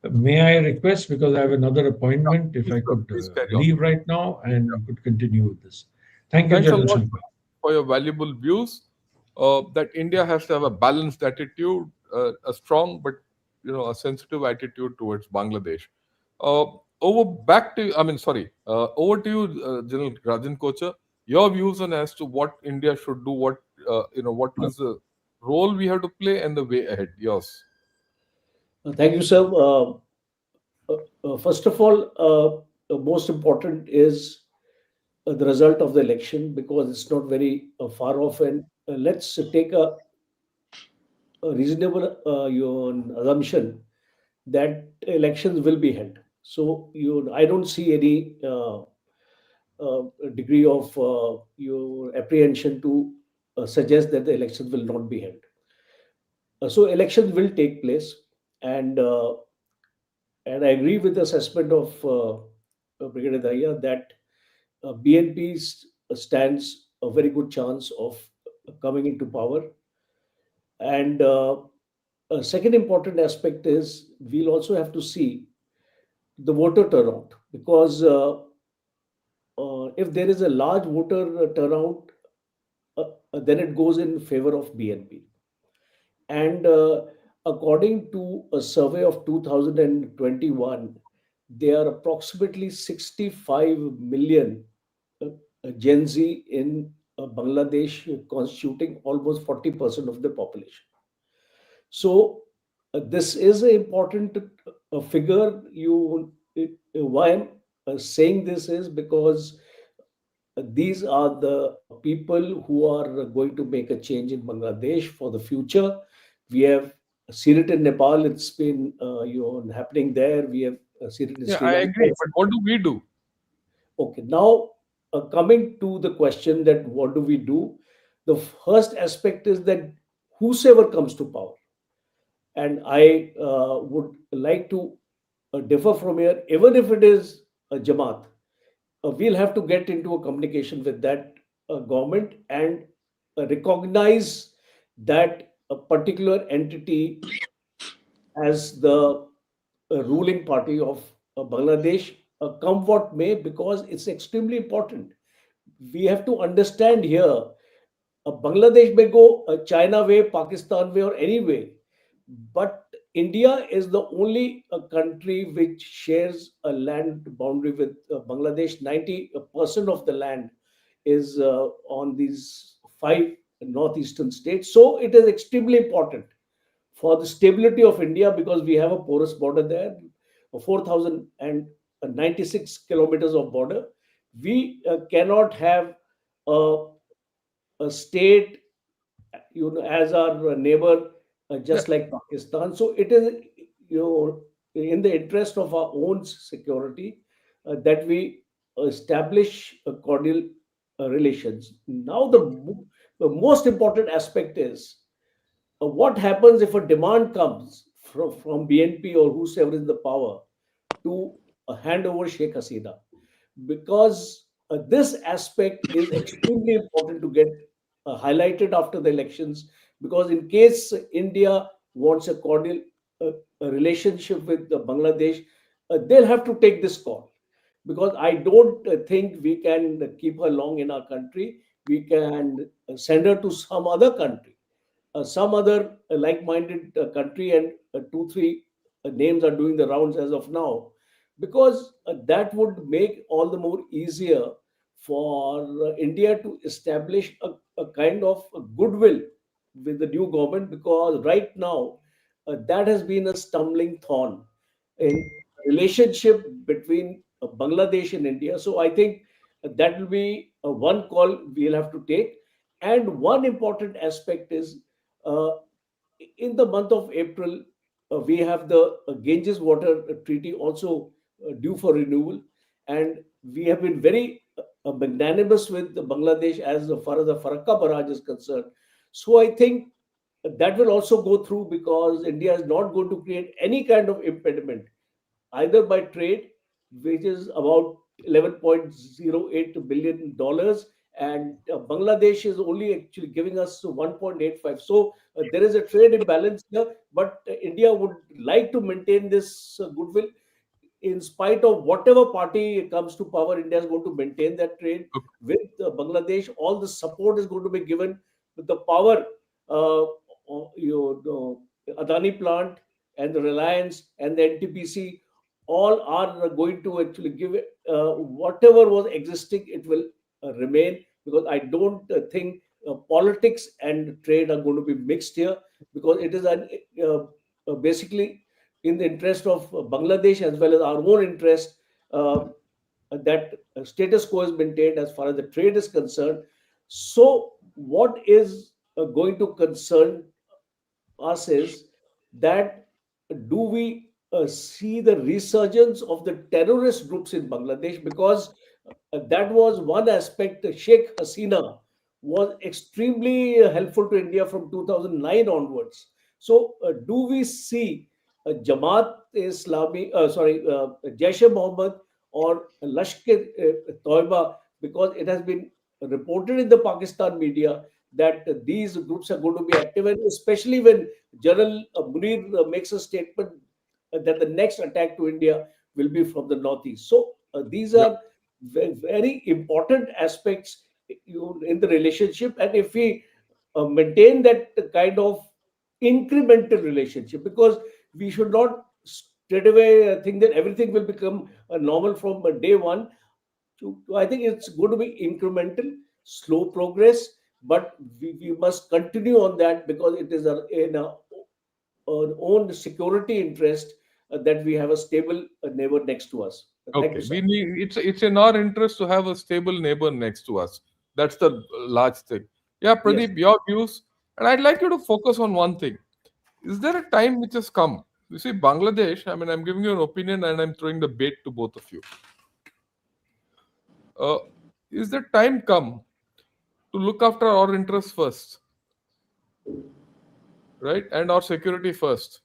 May I request, because I have another appointment, if I could Please carry on. leave right now and we could continue with this. Thank you, Thanks a General lot Shankar. for your valuable views. That India has to have a balanced attitude, a strong but a sensitive attitude towards Bangladesh. Over to you, General Rajan Kocha. Your views on as to what India should do, what is the role we have to play and the way ahead. Yours. Thank you, sir. First of all, most important is the result of the election, because it's not very far off. And let's take a reasonable assumption that elections will be held. So I don't see any degree of your apprehension to suggest that the elections will not be held. So elections will take place, and and I agree with the assessment of Brigadier Dahiya that BNP stands a very good chance of coming into power. And a second important aspect is we'll also have to see the voter turnout, because if there is a large voter turnout, then it goes in favor of BNP. And according to a survey of 2021, there are approximately 65 million uh, Gen Z in Bangladesh, constituting almost 40% of the population. So this is an important figure. Why I'm saying this is because these are the people who are going to make a change in Bangladesh for the future. We have seen it in Nepal. It's been happening there. We have seen it in Yeah, Sri I Lanka. agree. But what do we do? Okay, now coming to the question that what do we do? The first aspect is that whosoever comes to power, and I would like to differ from here, even if it is a Jamaat, we'll have to get into a communication with that government and recognize that a particular entity as the ruling party of Bangladesh, come what may, because it's extremely important. We have to understand here, Bangladesh may go China way, Pakistan way, or any way, but India is the only country which shares a land boundary with Bangladesh. 90% of the land is on these five northeastern states. So it is extremely important for the stability of India, because we have a porous border there, 4,096 kilometers of border. We cannot have a, a state as our neighbor, Yeah, just like Pakistan. So it is, in the interest of our own security, that we establish a cordial relations. Now, the most important aspect is what happens if a demand comes from BNP or whosoever is in the power to hand over Sheikh Hasina, because this aspect is extremely important to get highlighted after the elections, because in case India wants a cordial a relationship with Bangladesh, they'll have to take this call, because I don't think we can keep her long in our country. We can send her to some other country, some other like-minded country, and two, three names are doing the rounds as of now, because that would make all the more easier for India to establish a kind of a goodwill with the new government, because right now that has been a stumbling thorn in relationship between Bangladesh and India. So I think that will be one call we'll have to take. And one important aspect is, uh, in the month of April, we have the Ganges Water Treaty also due for renewal, and we have been very magnanimous with Bangladesh as far as the Farakka barrage is concerned. So I think that will also go through, because India is not going to create any kind of impediment either by trade, which is about $11.08 billion, and Bangladesh is only actually giving us 1.85. So there is a trade imbalance here, but India would like to maintain this goodwill. In spite of whatever party comes to power, India is going to maintain that trade with Bangladesh. All the support is going to be given with the power. Adani plant and the Reliance and the NTPC all are going to actually give it, whatever was existing, it will remain, because I don't think politics and trade are going to be mixed here, because it is basically in the interest of Bangladesh as well as our own interest, that status quo is maintained as far as the trade is concerned. So, what is going to concern us is that, do we see the resurgence of the terrorist groups in Bangladesh? Because that was one aspect. Sheikh Hasina was extremely helpful to India from 2009 onwards. So, do we see Jamaat Islami, Jaish e Mohammed or Lashkar Toiba, because it has been reported in the Pakistan media that these groups are going to be active, and especially when General Munir makes a statement that the next attack to India will be from the northeast. So these Yeah. are very important aspects in the relationship, and if we maintain that kind of incremental relationship, because we should not straight away think that everything will become normal from day one. I think it's going to be incremental, slow progress, but we must continue on that, because it is in our own security interest that we have a stable neighbor next to us. Thank you, Okay, sir. we need it's in our interest to have a stable neighbor next to us. That's the large thing. Yeah, Yes. Pradeep, your views, and I'd like you to focus on one thing. Is there a time which has come? You see, Bangladesh. I mean, I'm giving you an opinion, and I'm throwing the bait to both of you. Uh, is the time come to look after our interests first, right, and our security first,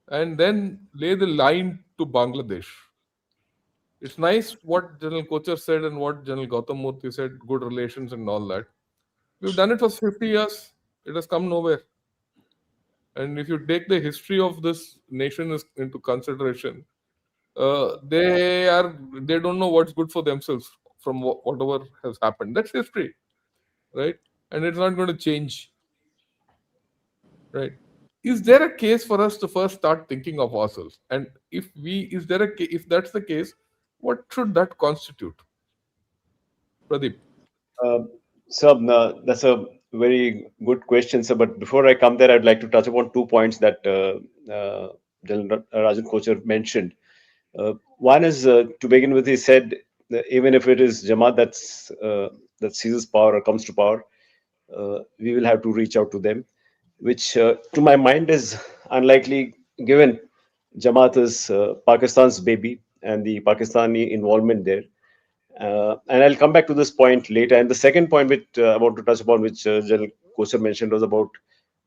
and then lay the line to Bangladesh? It's nice what General Kocher said and what General Gautam Murthy said, good relations and all that. We've done it for 50 years. It has come nowhere. And if you take the history of this nation into consideration, they don't know what's good for themselves from whatever has happened. That's history, right? And it's not going to change, right? Is there a case for us to first start thinking of ourselves? And if that's the case, what should that constitute, Pradeep? Uh, so that's a very good question, sir. But before I come there, I'd like to touch upon 2 points that General Rajan Kochar mentioned. One is, to begin with, he said that even if it is Jamaat that seizes power or comes to power, we will have to reach out to them, which to my mind is unlikely, given Jamaat is Pakistan's baby and the Pakistani involvement there. And I'll come back to this point later. And the second point which I want to touch upon, which General Kosa mentioned, was about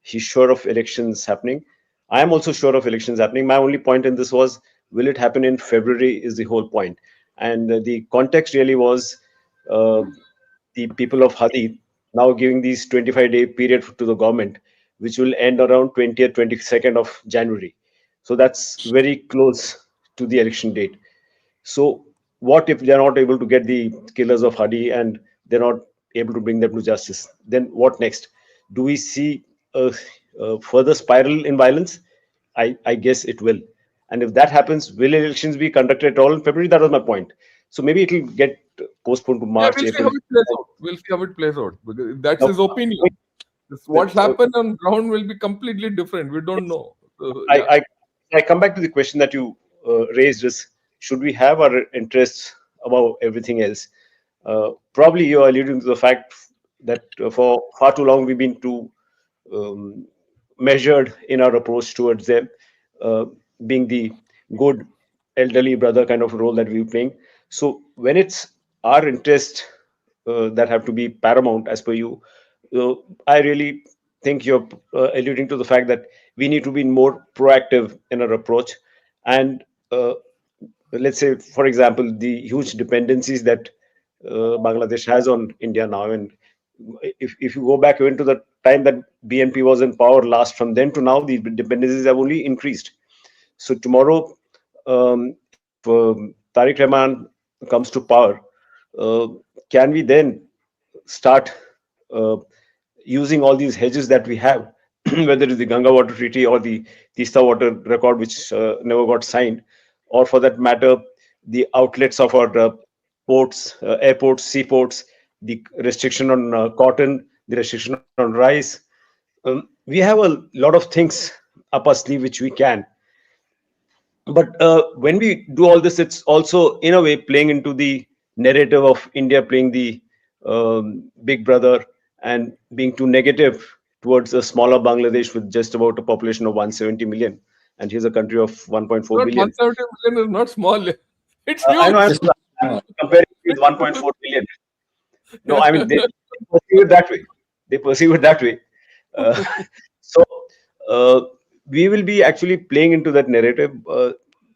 he's sure of elections happening. I am also sure of elections happening. My only point in this was, will it happen in February? Is the whole point. And the context really was uh, the people of Hadi now giving these 25-day period to the government, which will end around 20th, 22nd of January. So that's very close to the election date. So, what if they are not able to get the killers of Hadi and they're not able to bring them to justice? Then what next? Do we see a further spiral in violence? I guess it will. And if that happens, will elections be conducted at all in February? That was my point. So maybe it will get postponed to Yeah, March, we'll see how April. it plays out. We'll see how it plays out. Because that's Now, his opinion. What's happened on ground will be completely different. We don't know. I, Yeah. I I come back to the question that you raised: is should we have our interests above everything else? Probably you are alluding to the fact that for far too long we've been too um, measured in our approach towards them, uh, being the good elderly brother kind of role that we're playing. So when it's our interest that have to be paramount as per you, uh, I really think you're alluding to the fact that we need to be more proactive in our approach. And let's say, for example, the huge dependencies that Bangladesh has on India now. And if you go back even to the time that BNP was in power last, from then to now, the dependencies have only increased. So tomorrow, if Tariq Rahman comes to power, uh, can we then start uh, using all these hedges that we have, whether it is the Ganga Water Treaty or the Tista Water Record, which never got signed, or for that matter, the outlets of our ports, airports, seaports, the restriction on cotton, the restriction on rice. We have a lot of things up our sleeve which we can. But when we do all this, it's also in a way playing into the narrative of India playing the big brother and being too negative towards a smaller Bangladesh with just about a population of 170 million. And here's a country of 1.4 Not billion. 170 million is not small. It's I know huge. I'm comparing with 1.4 billion. No, I mean, they perceive it that way. They perceive it that way. Uh, so uh, we will be actually playing into that narrative.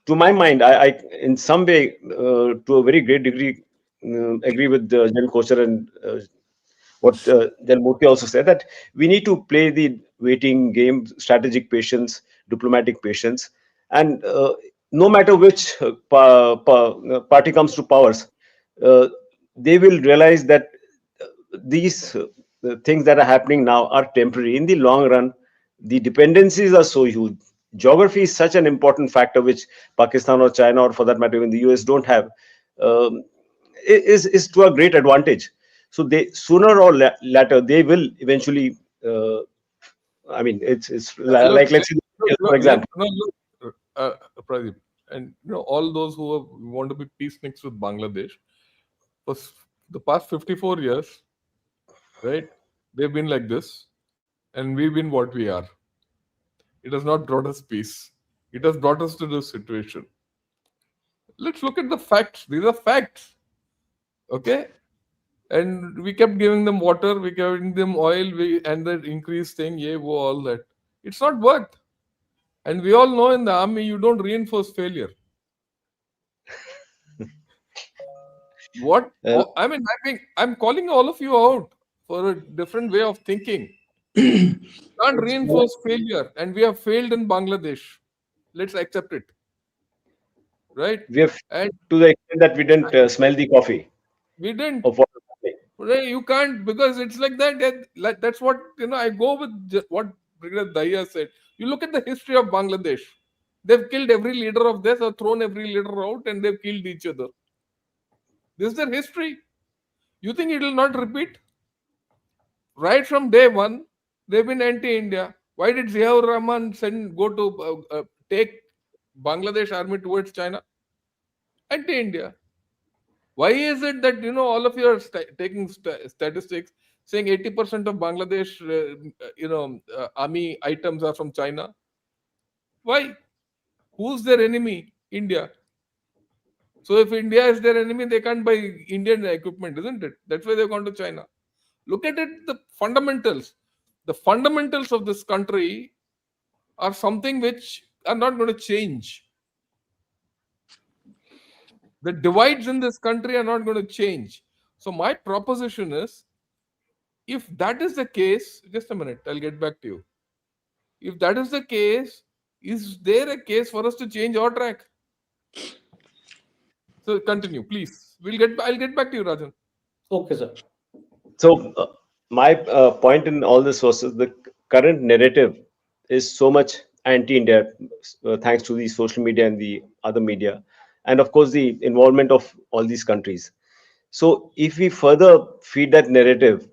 To my mind, I in some way, to a very great degree, agree with Jan Kochar and what Jan Murthy also said, that we need to play the waiting game, strategic patience, diplomatic patience, and no matter which party comes to powers, uh, they will realize that these things that are happening now are temporary. In the long run, the dependencies are so huge. Geography is such an important factor which Pakistan or China, or for that matter even the US, don't have. Um, is to a great advantage. So they, sooner or later, they will eventually. I mean, it's Look, like, let's say, for look, example. no, look, Pradeep, and all those who want to be peaceniks with Bangladesh, for the past 54 years, right? They've been like this, and we've been what we are. It has not brought us peace. It has brought us to this situation. Let's look at the facts. These are facts. Okay? And we kept giving them water, we kept giving them oil, and that increased thing, yeah, wo, all that. It's not worked. And we all know in the army, you don't reinforce failure. What? Uh, I mean, I'm calling all of you out for a different way of thinking. Can't It's more, reinforce failure, and we have failed in Bangladesh. Let's accept it, right? we have, And to the extent that we didn't smell the coffee we didn't. of what was happening. Right? You can't, because it's like that. Like that's what I go with what Brigadier Dahiya said. You look at the history of Bangladesh. They've killed every leader of theirs or thrown every leader out, and they've killed each other. This is their history. You think it will not repeat? Right from day one, they've been anti-India. Why did Ziaur Rahman go to take Bangladesh army towards China? Anti-India. Why is it that all of you are taking statistics saying 80% of Bangladesh army items are from China? Why? Who's their enemy? India. So if India is their enemy, they can't buy Indian equipment, isn't it? That's why they've gone to China. Look at it, the fundamentals. The fundamentals of this country are something which are not going to change. The divides in this country are not going to change. So my proposition is, if that is the case, just a minute, I'll get back to you. If that is the case, is there a case for us to change our track? So continue, please. I'll get back to you, Rajan. okay, sir. So my point in all this was the current narrative is so much anti-India, thanks to the social media and the other media, and of course the involvement of all these countries. So if we further feed that narrative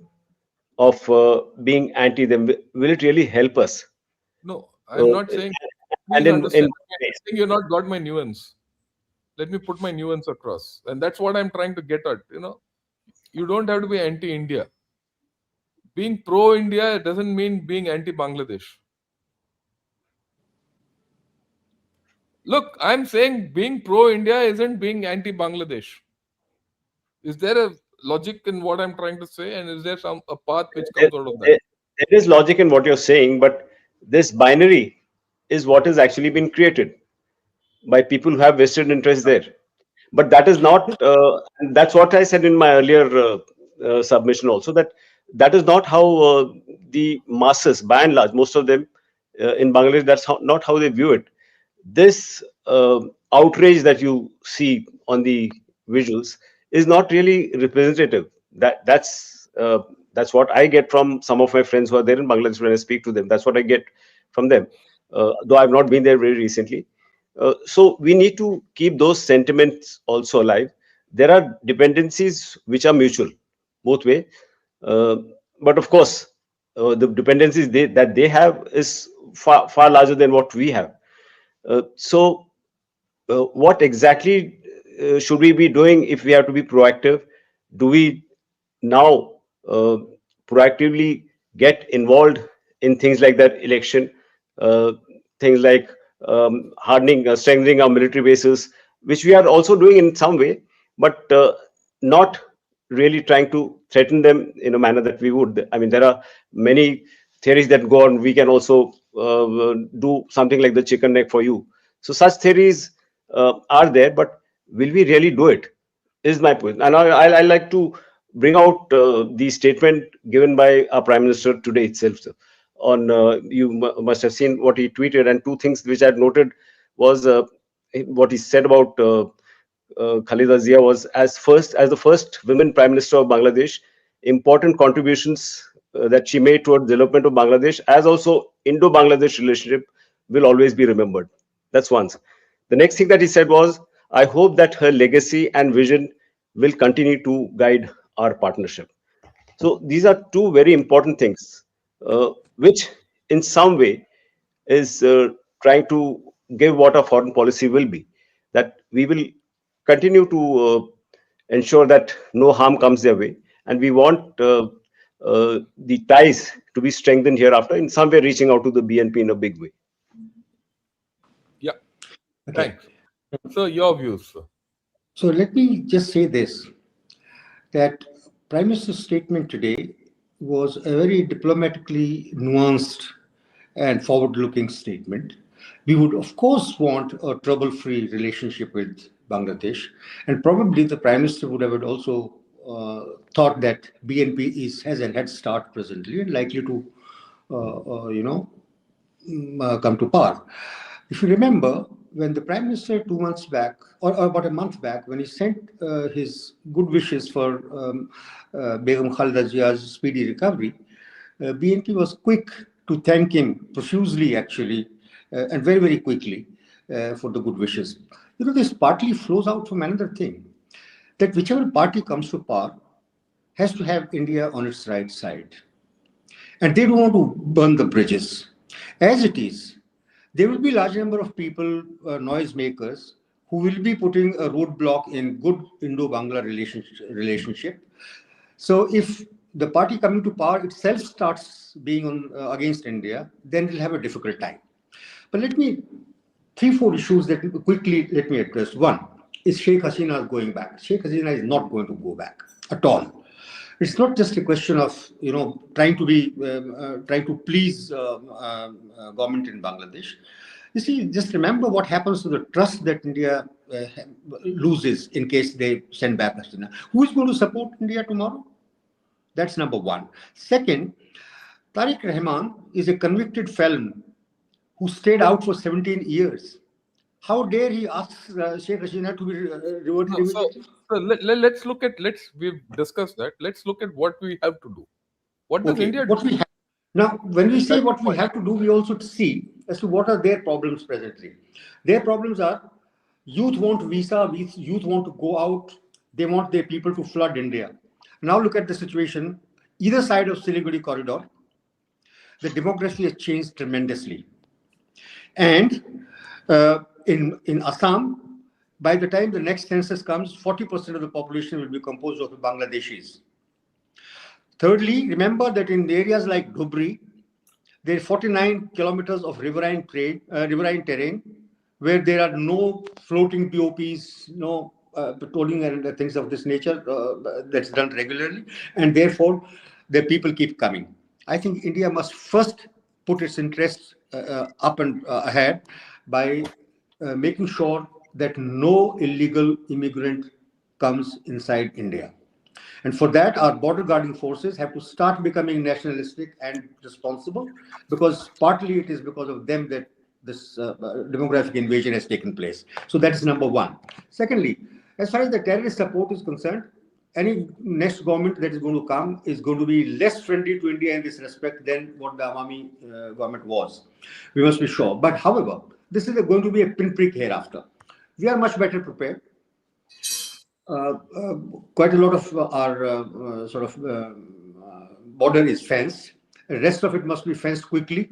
of being anti them, will it really help us? No, I'm Uh, not saying, and please in understand. what I ways? think you've not got my nuance. Let me put my nuance across. And that's what I'm trying to get at. You don't have to be anti-India. Being pro-India doesn't mean being anti-Bangladesh. Look, I'm saying being pro-India isn't being anti-Bangladesh. Is there a logic in what I'm trying to say? And is there a path which There, comes out of that? there is logic in what you're saying, but this binary is what has actually been created by people who have vested interest there. But that is not, and that's what I said in my earlier submission also, that that is not how the masses, by and large, most of them in Bangladesh, that's not how they view it. This outrage that you see on the visuals is not really representative. That's what I get from some of my friends who are there in Bangladesh when I speak to them. That's what I get from them, though I've not been there very recently. So we need to keep those sentiments also alive. There are dependencies which are mutual, both way. Uh, but of course, the dependencies that they have is far larger than what we have. So what exactly should we be doing if we have to be proactive? Do we now proactively get involved in things like that election, uh, things like hardening, strengthening our military bases, which we are also doing in some way, but not really trying to threaten them in a manner that we would. I mean, there are many theories that go on. We can also do something like the chicken neck for you. So such theories are there, but will we really do it? Is my point. And I like to bring out the statement given by our Prime Minister today itself. Sir. On you must have seen what he tweeted, and two things which I had noted was what he said about Khalida Zia was as the first women Prime Minister of Bangladesh, important contributions that she made towards development of Bangladesh, as also Indo-Bangladesh relationship, will always be remembered. That's one. The next thing that he said was, I hope that her legacy and vision will continue to guide our partnership. So these are two very important things, which in some way is trying to give what our foreign policy will be. That we will continue to ensure that no harm comes their way, and we want the ties to be strengthened hereafter, in some way reaching out to the BNP in a big way. Yeah, Okay. thanks. So your views, sir. So let me just say this, that Prime Minister's statement today was a very diplomatically nuanced and forward-looking statement. We would, of course, want a trouble-free relationship with Bangladesh, and probably the Prime Minister would have also thought that BNP has a head start presently and likely to, come to power. If you remember, when the Prime Minister 2 months back, or about a month back, when he sent his good wishes for Begum Khalida Zia's speedy recovery, BNP was quick to thank him profusely, actually, and very, very quickly for the good wishes. You know, this partly flows out from another thing, that whichever party comes to power has to have India on its right side. And they don't want to burn the bridges. As it is, there will be a large number of people, noisemakers, who will be putting a roadblock in good Indo-Bangla relationship. So if the party coming to power itself starts being against India, then we'll have a difficult time. But let me, 3-4 issues that quickly let me address. One, is Sheikh Hasina going back? Sheikh Hasina is not going to go back at all. It's not just a question of trying to please government in Bangladesh. You see, just remember what happens to the trust that India loses in case they send back Hasina. Who is going to support India tomorrow? That's number one. Second, Tariq Rahman is a convicted felon who stayed out for 17 years. How dare he ask Sheikh Hasina to be reverted immediately? So let's look at, we've discussed that. Let's look at what we have to do. What does Okay, India what do? we have now, when we say That's what the we point. have to do, we also see as to what are their problems presently. Their problems are youth want visa, youth want to go out, they want their people to flood India. Now look at the situation. Either side of Siliguri corridor, the demography has changed tremendously. And in Assam, by the time the next census comes, 40% of the population will be composed of Bangladeshis. Thirdly, remember that in areas like Dhubri, there are 49 kilometers of riverine terrain where there are no floating POPs, no patrolling and things of this nature that's done regularly, and therefore the people keep coming. I think India must first put its interests up and ahead by making sure that no illegal immigrant comes inside India. And for that, our border guarding forces have to start becoming nationalistic and responsible, because partly it is because of them that this demographic invasion has taken place. So that is number one. Secondly, as far as the terrorist support is concerned, any next government that is going to come is going to be less friendly to India in this respect than what the Awami government was. We must be sure. But however, this is going to be a pinprick hereafter. We are much better prepared. Quite a lot of our border is fenced. The rest of it must be fenced quickly,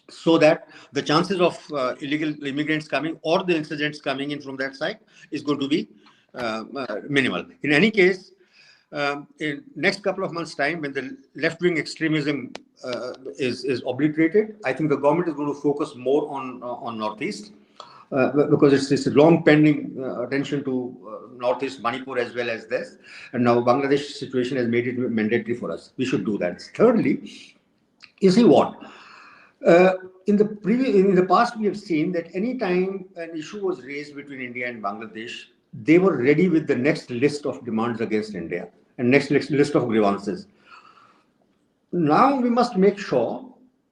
so that the chances of illegal immigrants coming or the insurgents coming in from that side is going to be minimal. In any case, in next couple of months' time, when the left-wing extremism is obliterated, I think the government is going to focus more on Northeast. Because it's a long pending attention to Northeast Manipur as well as this, and now Bangladesh situation has made it mandatory for us. We should do that. Thirdly, you see what in the past we have seen that any time an issue was raised between India and Bangladesh, they were ready with the next list of demands against India and next list of grievances. Now we must make sure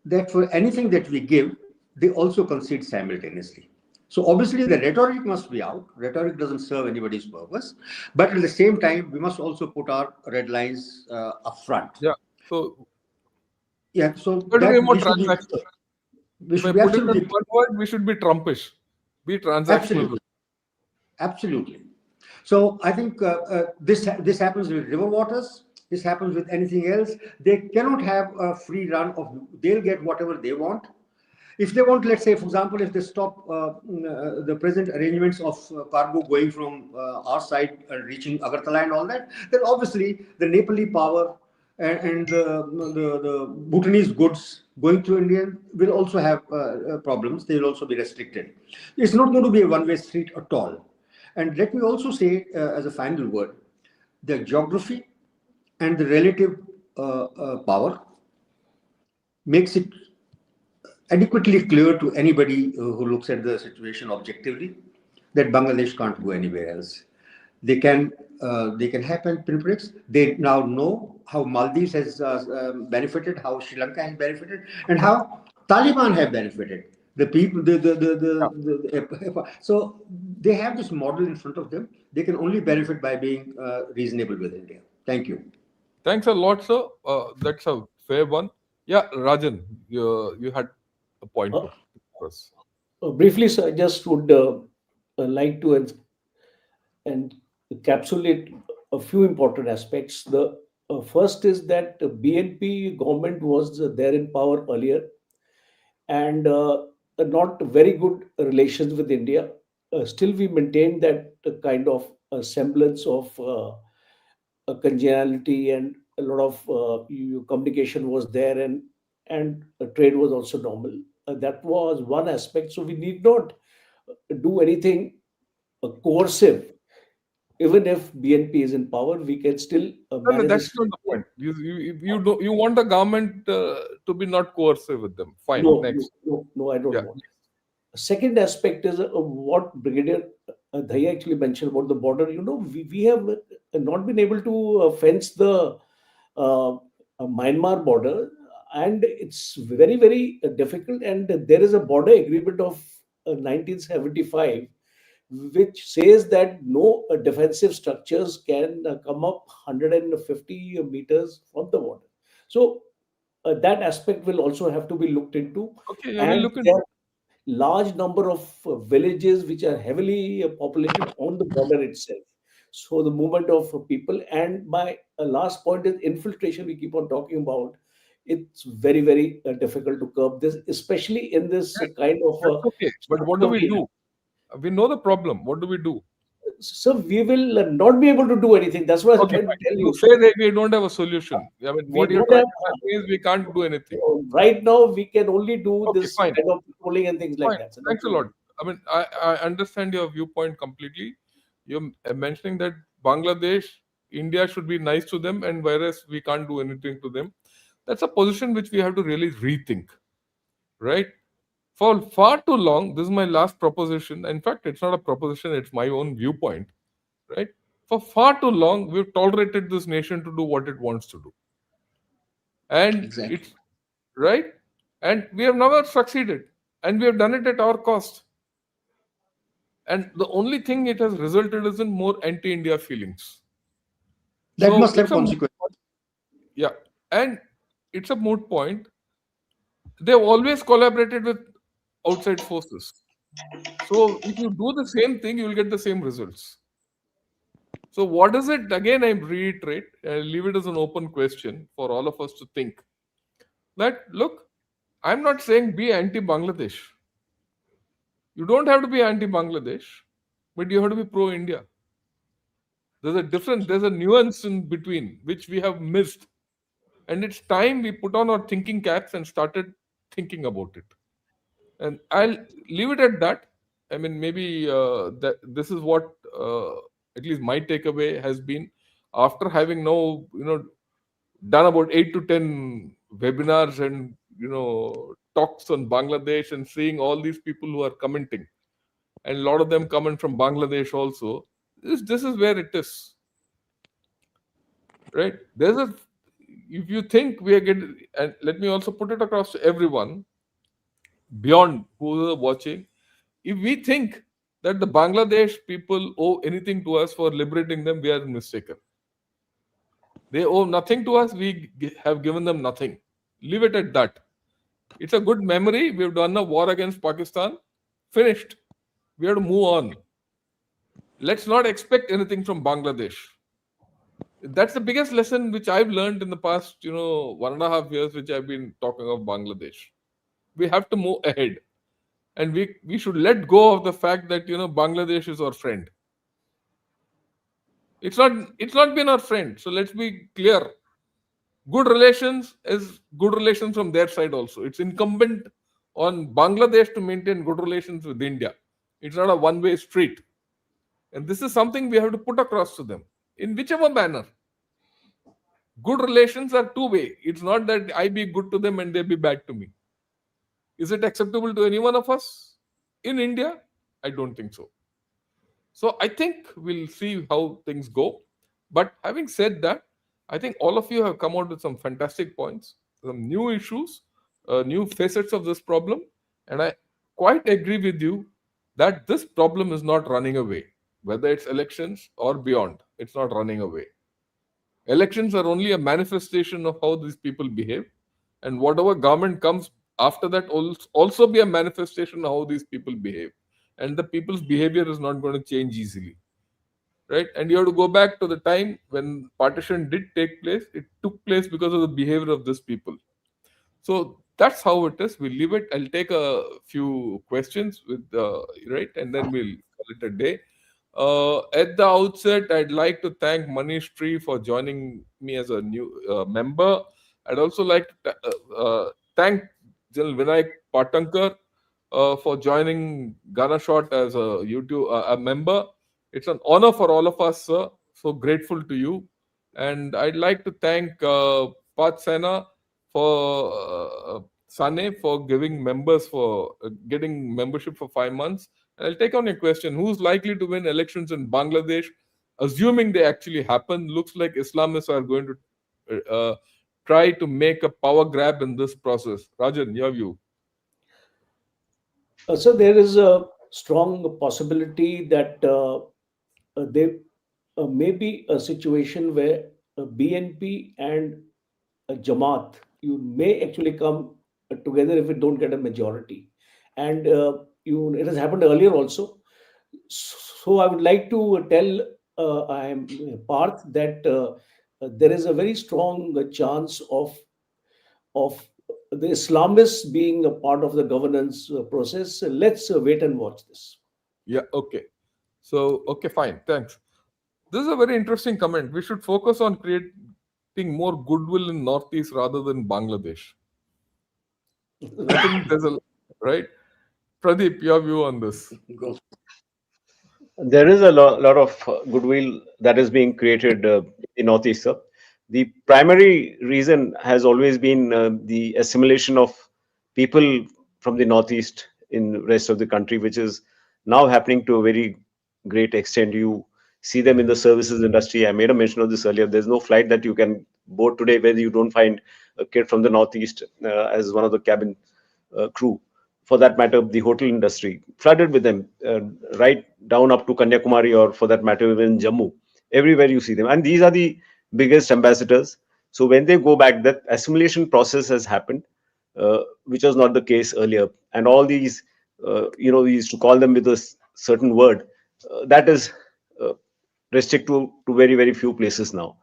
that for anything that we give, they also concede simultaneously. So obviously the rhetoric must be out. Rhetoric doesn't serve anybody's purpose. But at the same time, we must also put our red lines up front. Yeah. So that be more we should transactional. we If I should be put it in absolutely, one word, we should be Trumpish. Be transactional. absolutely. So I think this happens with river waters. This happens with anything else. They cannot have a free run of. They'll get whatever they want. If they want, let's say, for example, if they stop the present arrangements of cargo going from our side reaching Agartala and all that, then obviously the Nepali power and the Bhutanese goods going to India will also have problems. They will also be restricted. It's not going to be a one-way street at all. And let me also say, as a final word, the geography and the relative power makes it adequately clear to anybody who looks at the situation objectively that Bangladesh can't go anywhere else. They can happen pinpricks. They now know how Maldives has benefited, how Sri Lanka has benefited, and how Taliban have benefited. The people, so they have this model in front of them. They can only benefit by being reasonable with India. Thank you. Thanks a lot, sir. That's a fair one. Yeah, Rajan, you had a point to us. Briefly, sir, I just would like to and encapsulate a few important aspects. The first is that the BNP government was there in power earlier, and not very good relations with India. Still, we maintain that kind of semblance of congeniality, and a lot of communication was there, and trade was also normal. That was one aspect. So we need not do anything coercive. Even if BNP is in power, we can still No, manage that's this. not the point. You want the government to be not coercive with them. Fine. No, Next. no, I don't Yeah. want. Second aspect is what Brigadier Dhaya actually mentioned about the border. We have not been able to fence the Myanmar border, and it's very, very difficult. And there is a border agreement of 1975, which says that no defensive structures can come up 150 meters from the border. So that aspect will also have to be looked into. Okay, I will And look there into. are large number of villages which are heavily populated on the border itself. So the movement of people, and my last point is infiltration. We keep on talking about. It's very, very difficult to curb this, especially in this kind of That's okay. But what do we structured. do? We know the problem. What do we do? So we will not be able to do anything. That's what I'm Okay, trying to fine. tell You you. say that we don't have a solution. I mean, We what you're don't trying have. to say is we can't do anything. Right now, we can only do Okay, this fine. kind of polling and things like Fine. that. So Thanks that's a all. lot. I mean, I understand your viewpoint completely. You're mentioning that Bangladesh, India should be nice to them, and whereas we can't do anything to them. That's a position which we have to really rethink, right? For far too long, this is my last proposition. In fact, it's not a proposition, it's my own viewpoint, right? For far too long, we've tolerated this nation to do what it wants to do. And Exactly. it's right. And we have never succeeded. And we have done it at our cost. And the only thing it has resulted is in more anti-India feelings. That So must have it's a consequences. yeah, and it's a moot point. They've always collaborated with outside forces. So if you do the same thing, you will get the same results. So what is it? Again, I reiterate, I leave it as an open question for all of us to think. That look, I'm not saying be anti-Bangladesh. You don't have to be anti-Bangladesh, but you have to be pro-India. There's a nuance in between which we have missed. And it's time we put on our thinking caps and started thinking about it. And I'll leave it at that. I mean, maybe that this is what at least my takeaway has been after having done about 8 to 10 webinars and talks on Bangladesh and seeing all these people who are commenting, and a lot of them comment from Bangladesh also. This is where it is, right? If you think we are getting, and let me also put it across to everyone beyond who are watching, if we think that the Bangladesh people owe anything to us for liberating them, we are mistaken. They owe nothing to us. We have given them nothing. Leave it at that. It's a good memory. We've done a war against Pakistan. Finished. We have to move on. Let's not expect anything from Bangladesh. That's the biggest lesson which I've learned in the past, 1.5 years, which I've been talking of Bangladesh. We have to move ahead. And we should let go of the fact that Bangladesh is our friend. It's not been our friend. So let's be clear. Good relations is good relations from their side also. It's incumbent on Bangladesh to maintain good relations with India. It's not a one-way street. And this is something we have to put across to them in whichever manner. Good relations are two-way. It's not that I be good to them and they be bad to me. Is it acceptable to any one of us in India? I don't think so. So I think we'll see how things go. But having said that, I think all of you have come out with some fantastic points, some new issues, new facets of this problem. And I quite agree with you that this problem is not running away, whether it's elections or beyond. It's not running away. Elections are only a manifestation of how these people behave. And whatever government comes after that will also be a manifestation of how these people behave. And the people's behavior is not going to change easily. Right? And you have to go back to the time when partition did take place. It took place because of the behavior of these people. So that's how it is. We'll leave it. I'll take a few questions with right, and then we'll call it a day. At the outset, I'd like to thank Manish Tree for joining me as a new member. I'd also like to thank General Vinayak Patankar for joining Ghana Shot as a YouTube a member. It's an honor for all of us, sir. So grateful to you. And I'd like to thank Pat Sena for Sane for giving members for getting membership for 5 months. And I'll take on your question. Who's likely to win elections in Bangladesh? Assuming they actually happen, looks like Islamists are going to try to make a power grab in this process. Rajan, your view. So there is a strong possibility that there may be a situation where BNP and Jamaat, you may actually come together if it don't get a majority. And it has happened earlier also. So I would like to tell I am Parth that there is a very strong chance of the Islamists being a part of the governance process. Let's wait and watch this. Yeah, okay. So, okay, fine. Thanks. This is a very interesting comment. We should focus on creating more goodwill in Northeast rather than Bangladesh. I think there's a right. Pradeep, your view on this? Go. There is a lot of goodwill that is being created in Northeast. Sir. The primary reason has always been the assimilation of people from the northeast in rest of the country, which is now happening to a very great extent. You see them in the services industry. I made a mention of this earlier. There's no flight that you can board today where you don't find a kid from the northeast as one of the cabin crew. For that matter, the hotel industry flooded with them, right down up to Kanyakumari, or for that matter, even Jammu. Everywhere you see them, and these are the biggest ambassadors. So when they go back, that assimilation process has happened, which was not the case earlier. And all these, we used to call them with a certain word that is uh, restricted to very, very few places now.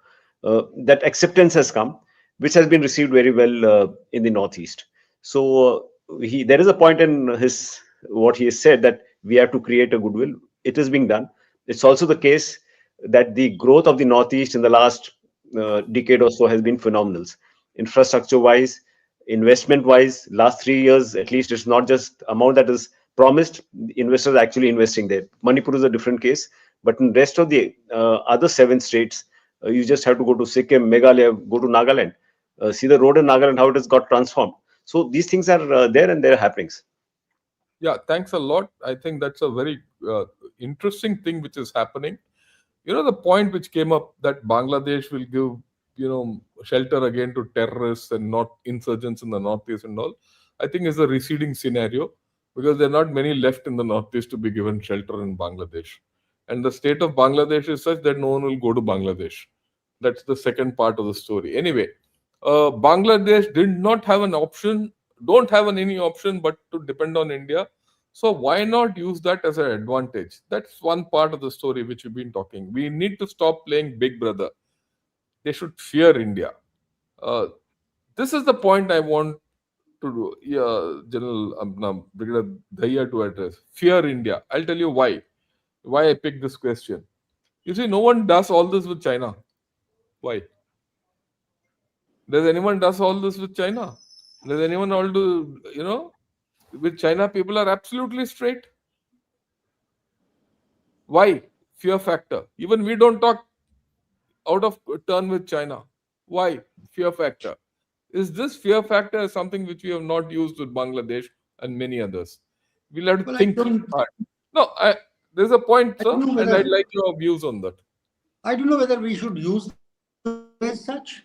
That acceptance has come, which has been received very well in the Northeast. So there is a point in his what he has said, that we have to create a goodwill. It is being done. It's also the case that the growth of the Northeast in the last decade or so has been phenomenal. Infrastructure wise, investment wise, last 3 years at least, it's not just amount that is promised. Investors are actually investing there. Manipur is a different case, but in rest of the other 7 states, you just have to go to Sikkim, Meghalaya, go to Nagaland, see the road in Nagaland, how it has got transformed. So these things are there, and they're happenings. Yeah, thanks a lot. I think that's a very interesting thing which is happening. The point which came up that Bangladesh will give, shelter again to terrorists and not insurgents in the northeast and all, I think is a receding scenario, because there are not many left in the northeast to be given shelter in Bangladesh. And the state of Bangladesh is such that no one will go to Bangladesh. That's the second part of the story. Anyway, Bangladesh did not have an option, don't have any option but to depend on India. So why not use that as an advantage? That's one part of the story which we've been talking. We need to stop playing Big Brother. They should fear India. Uh, this is the point I want to do. Yeah, General Brigadier Daya to address. Fear India. I'll tell you why. Why I picked this question. You see, no one does all this with China. Why? Does anyone does all this with China? Does anyone all do, with China, people are absolutely straight. Why? Fear factor. Even we don't talk out of turn with China. Why? Fear factor. Is this fear factor something which we have not used with Bangladesh and many others? We'll have to Well, think hard. No, there's a point, I sir, don't know and I'd whether like your views on that. I don't know whether we should use them as such,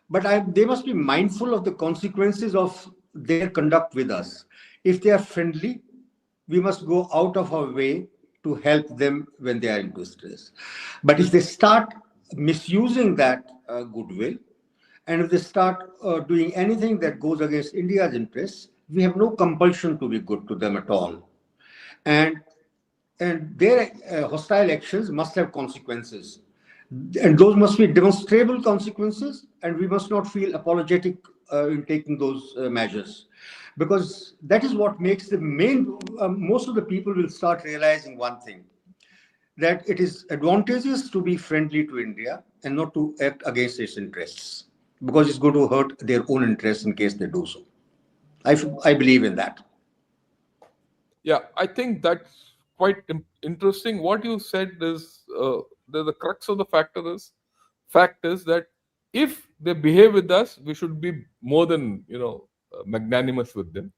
but they must be mindful of the consequences of their conduct with us. If they are friendly, we must go out of our way to help them when they are in distress. But if they start misusing that goodwill, and if they start doing anything that goes against India's interests, we have no compulsion to be good to them at all. And their hostile actions must have consequences, and those must be demonstrable consequences, and we must not feel apologetic in taking those measures, because that is what makes the main most of the people will start realizing one thing, that it is advantageous to be friendly to India and not to act against its interests, because it's going to hurt their own interests in case they do so. I believe in that. Yeah, I think that's quite interesting. What you said is the crux of the fact is that if they behave with us, we should be more than magnanimous with them.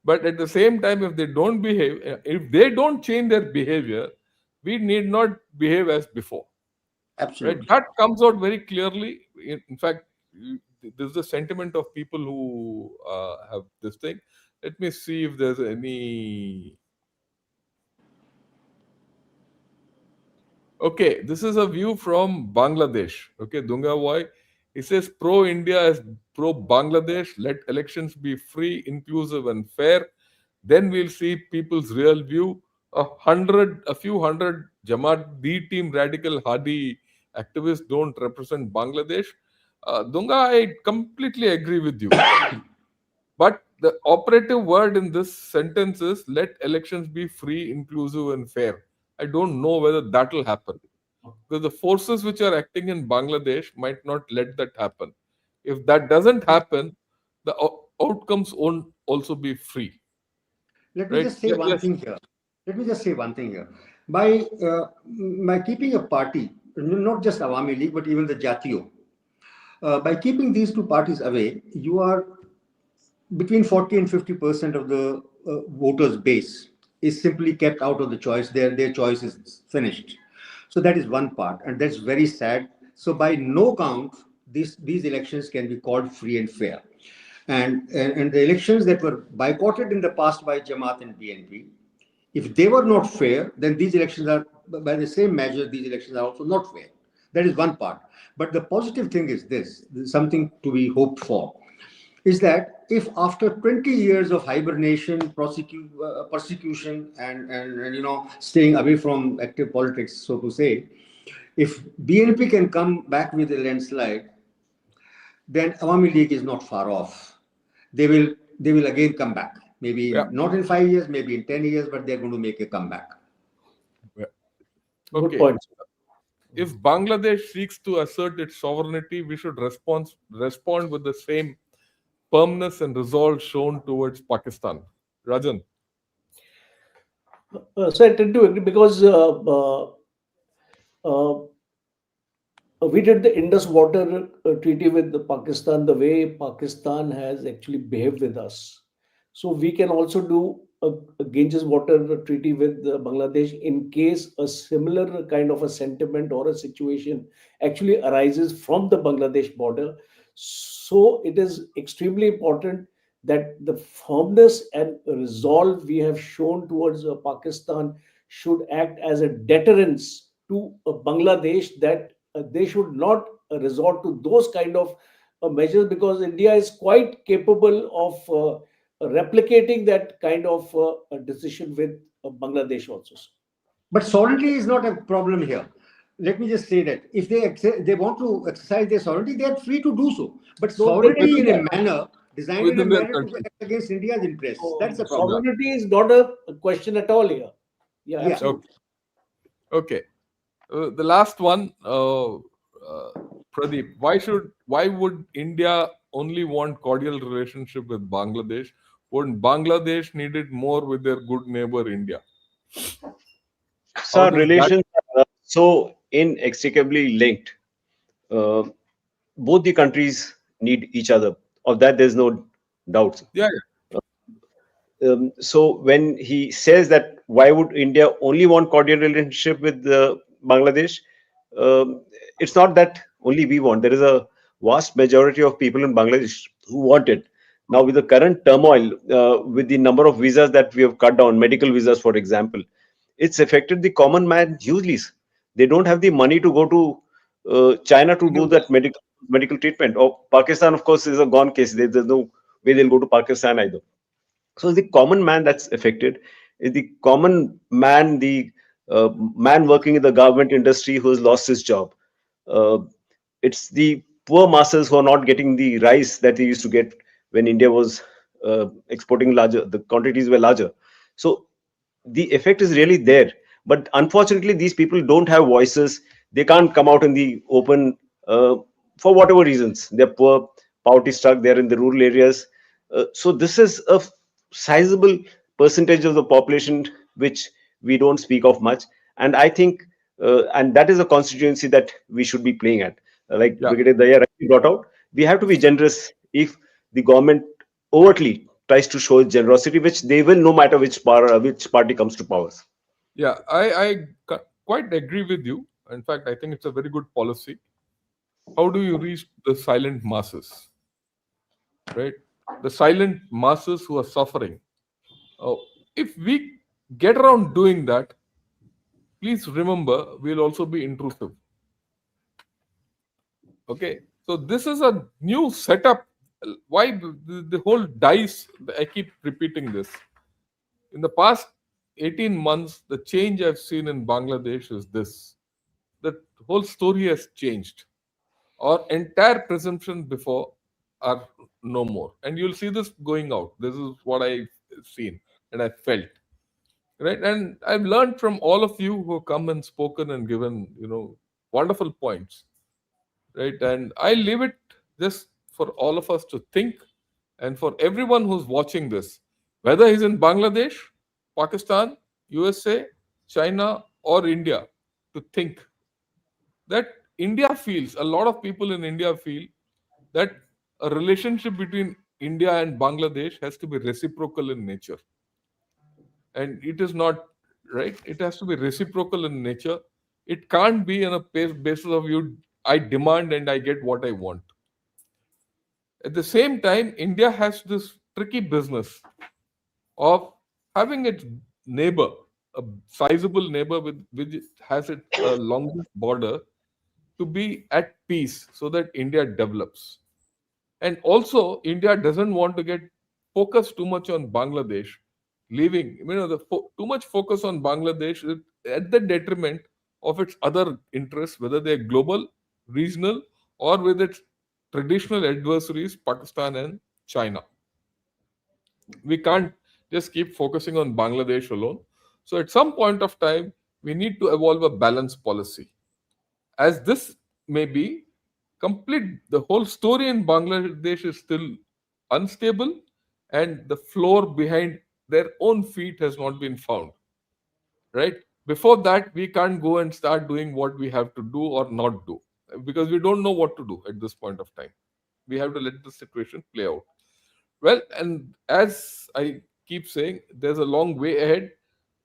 But at the same time, if they don't behave, if they don't change their behavior, we need not behave as before. Right? Absolutely. That comes out very clearly. In fact, there's the sentiment of people who have this thing. Let me see if there's any. Okay, this is a view from Bangladesh. Okay, Dungawai. He says pro India is pro Bangladesh. Let elections be free, inclusive, and fair. Then we'll see people's real view. A few hundred Jamaat B team radical Hadi activists don't represent Bangladesh. Dunga, I completely agree with you. But the operative word in this sentence is let elections be free, inclusive, and fair. I don't know whether that will happen, because the forces which are acting in Bangladesh might not let that happen. If that doesn't happen, the outcomes won't also be free. Let me Right? just say one Yes. thing here. Let me just say one thing here. By keeping a party, not just Awami League, but even the Jatiyo, by keeping these two parties away, you are between 40 and 50% of the voters base is simply kept out of the choice. Their choice is finished. So that is one part, and that's very sad. So by no count, these elections can be called free and fair. And the elections that were boycotted in the past by Jamaat and BNP, if they were not fair, then these elections are, by the same measure, these elections are also not fair. That is one part. But the positive thing is this something to be hoped for, is that if after 20 years of hibernation, persecution, and staying away from active politics, so to say, if BNP can come back with a landslide, then Awami League is not far off. They will again come back. Maybe Yeah. not in 5 years, maybe in 10 years, but they're going to make a comeback. Good Okay. point. If Bangladesh seeks to assert its sovereignty, we should respond with the same firmness and resolve shown towards Pakistan. Rajan. So I tend to agree because uh, we did the Indus Water Treaty with the Pakistan the way Pakistan has actually behaved with us. So we can also do a Ganges Water Treaty with Bangladesh in case a similar kind of a sentiment or a situation actually arises from the Bangladesh border. So it is extremely important that the firmness and resolve we have shown towards Pakistan should act as a deterrence to Bangladesh, that they should not resort to those kind of measures, because India is quite capable of replicating that kind of decision with Bangladesh also. But sovereignty is not a problem here. Let me just say that if they want to exercise their sovereignty, they are free to do so. But No, they sovereignty do in a that. manner designed in a Within their manner to country. act against India's interests. That's the So problem. sovereignty is not a question at all here. Yeah, Yeah. absolutely. Okay. The last one, Pradeep. Why would India only want cordial relationship with Bangladesh? Wouldn't Bangladesh need it more with their good neighbor India? So How our does that? relations are so inextricably linked. Uh, both the countries need each other. Of that, there's no doubt. Yeah, So when he says that why would India only want cordial relationship with Bangladesh, um, it's not that only we want. There is a vast majority of people in Bangladesh who want it. Now, with the current turmoil, with the number of visas that we have cut down, medical visas, for example, it's affected the common man hugely. They don't have the money to go to China to do yeah. that medical treatment. Or Pakistan, of course, is a gone case. There's no way they'll go to Pakistan either. So the common man that's affected is the common man, the man working in the government industry who has lost his job. Uh, it's the poor masses who are not getting the rice that they used to get when India was exporting larger, the quantities were larger. So the effect is really there. But unfortunately, these people don't have voices. They can't come out in the open for whatever reasons. They're poor, poverty struck, they're in the rural areas. So this is a sizable percentage of the population which we don't speak of much. And I think, and that is a constituency that we should be playing at. Like Yeah. Brigadier Daya rightly brought out, we have to be generous if the government overtly tries to show generosity, which they will no matter which party comes to power. Yeah, I quite agree with you. In fact, I think it's a very good policy. How do you reach the silent masses, right? The silent masses who are suffering. Uh, if we get around doing that, please remember we'll also be intrusive. Okay, so this is a new setup. Why the whole dice? I keep repeating this. In the past 18 months, the change I've seen in Bangladesh is this: the whole story has changed. Our entire presumption before are no more, and you'll see this going out. This is what I've seen and I felt, right? And I've learned from all of you who have come and spoken and given wonderful points, right? And I leave it just for all of us to think, and for everyone who's watching this, whether he's in Bangladesh, Pakistan, USA, China, or India, to think that a lot of people in India feel that a relationship between India and Bangladesh has to be reciprocal in nature. And it is not, right? It has to be reciprocal in nature. It can't be on a basis of you, I demand and I get what I want. At the same time, India has this tricky business of having its neighbor, a sizable neighbor with which has its longest border, to be at peace so that India develops. And also, India doesn't want to get focused too much on Bangladesh, leaving, too much focus on Bangladesh is at the detriment of its other interests, whether they're global, regional, or with its traditional adversaries, Pakistan and China. We can't just keep focusing on Bangladesh alone. So, at some point of time, we need to evolve a balanced policy. As this may be, the whole story in Bangladesh is still unstable, and the floor behind their own feet has not been found. Right? Before that, we can't go and start doing what we have to do or not do, because we don't know what to do at this point of time. We have to let the situation play out. Well, and as I keep saying, there's a long way ahead.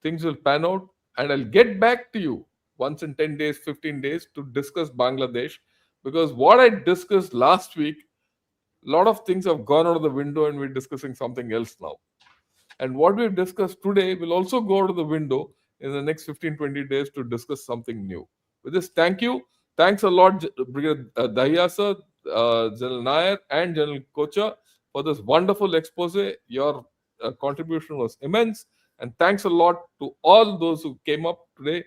Things will pan out, and I'll get back to you once in 10 days, 15 days to discuss Bangladesh, because what I discussed last week, a lot of things have gone out of the window and we're discussing something else now. And what we've discussed today will also go out of the window in the next 15, 20 days to discuss something new. With this, thank you. Thanks a lot, Brigadier Dahiya sir, General Nair, and General Kocha for this wonderful expose. Your contribution was immense. And thanks a lot to all those who came up today.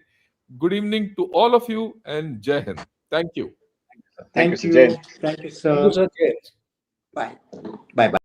Good evening to all of you, and Jai Hind. Thank you. Thank you, Thank Sir Jay. you. Thank you, Thank you, sir. sir. Jay. Bye. Bye. Bye.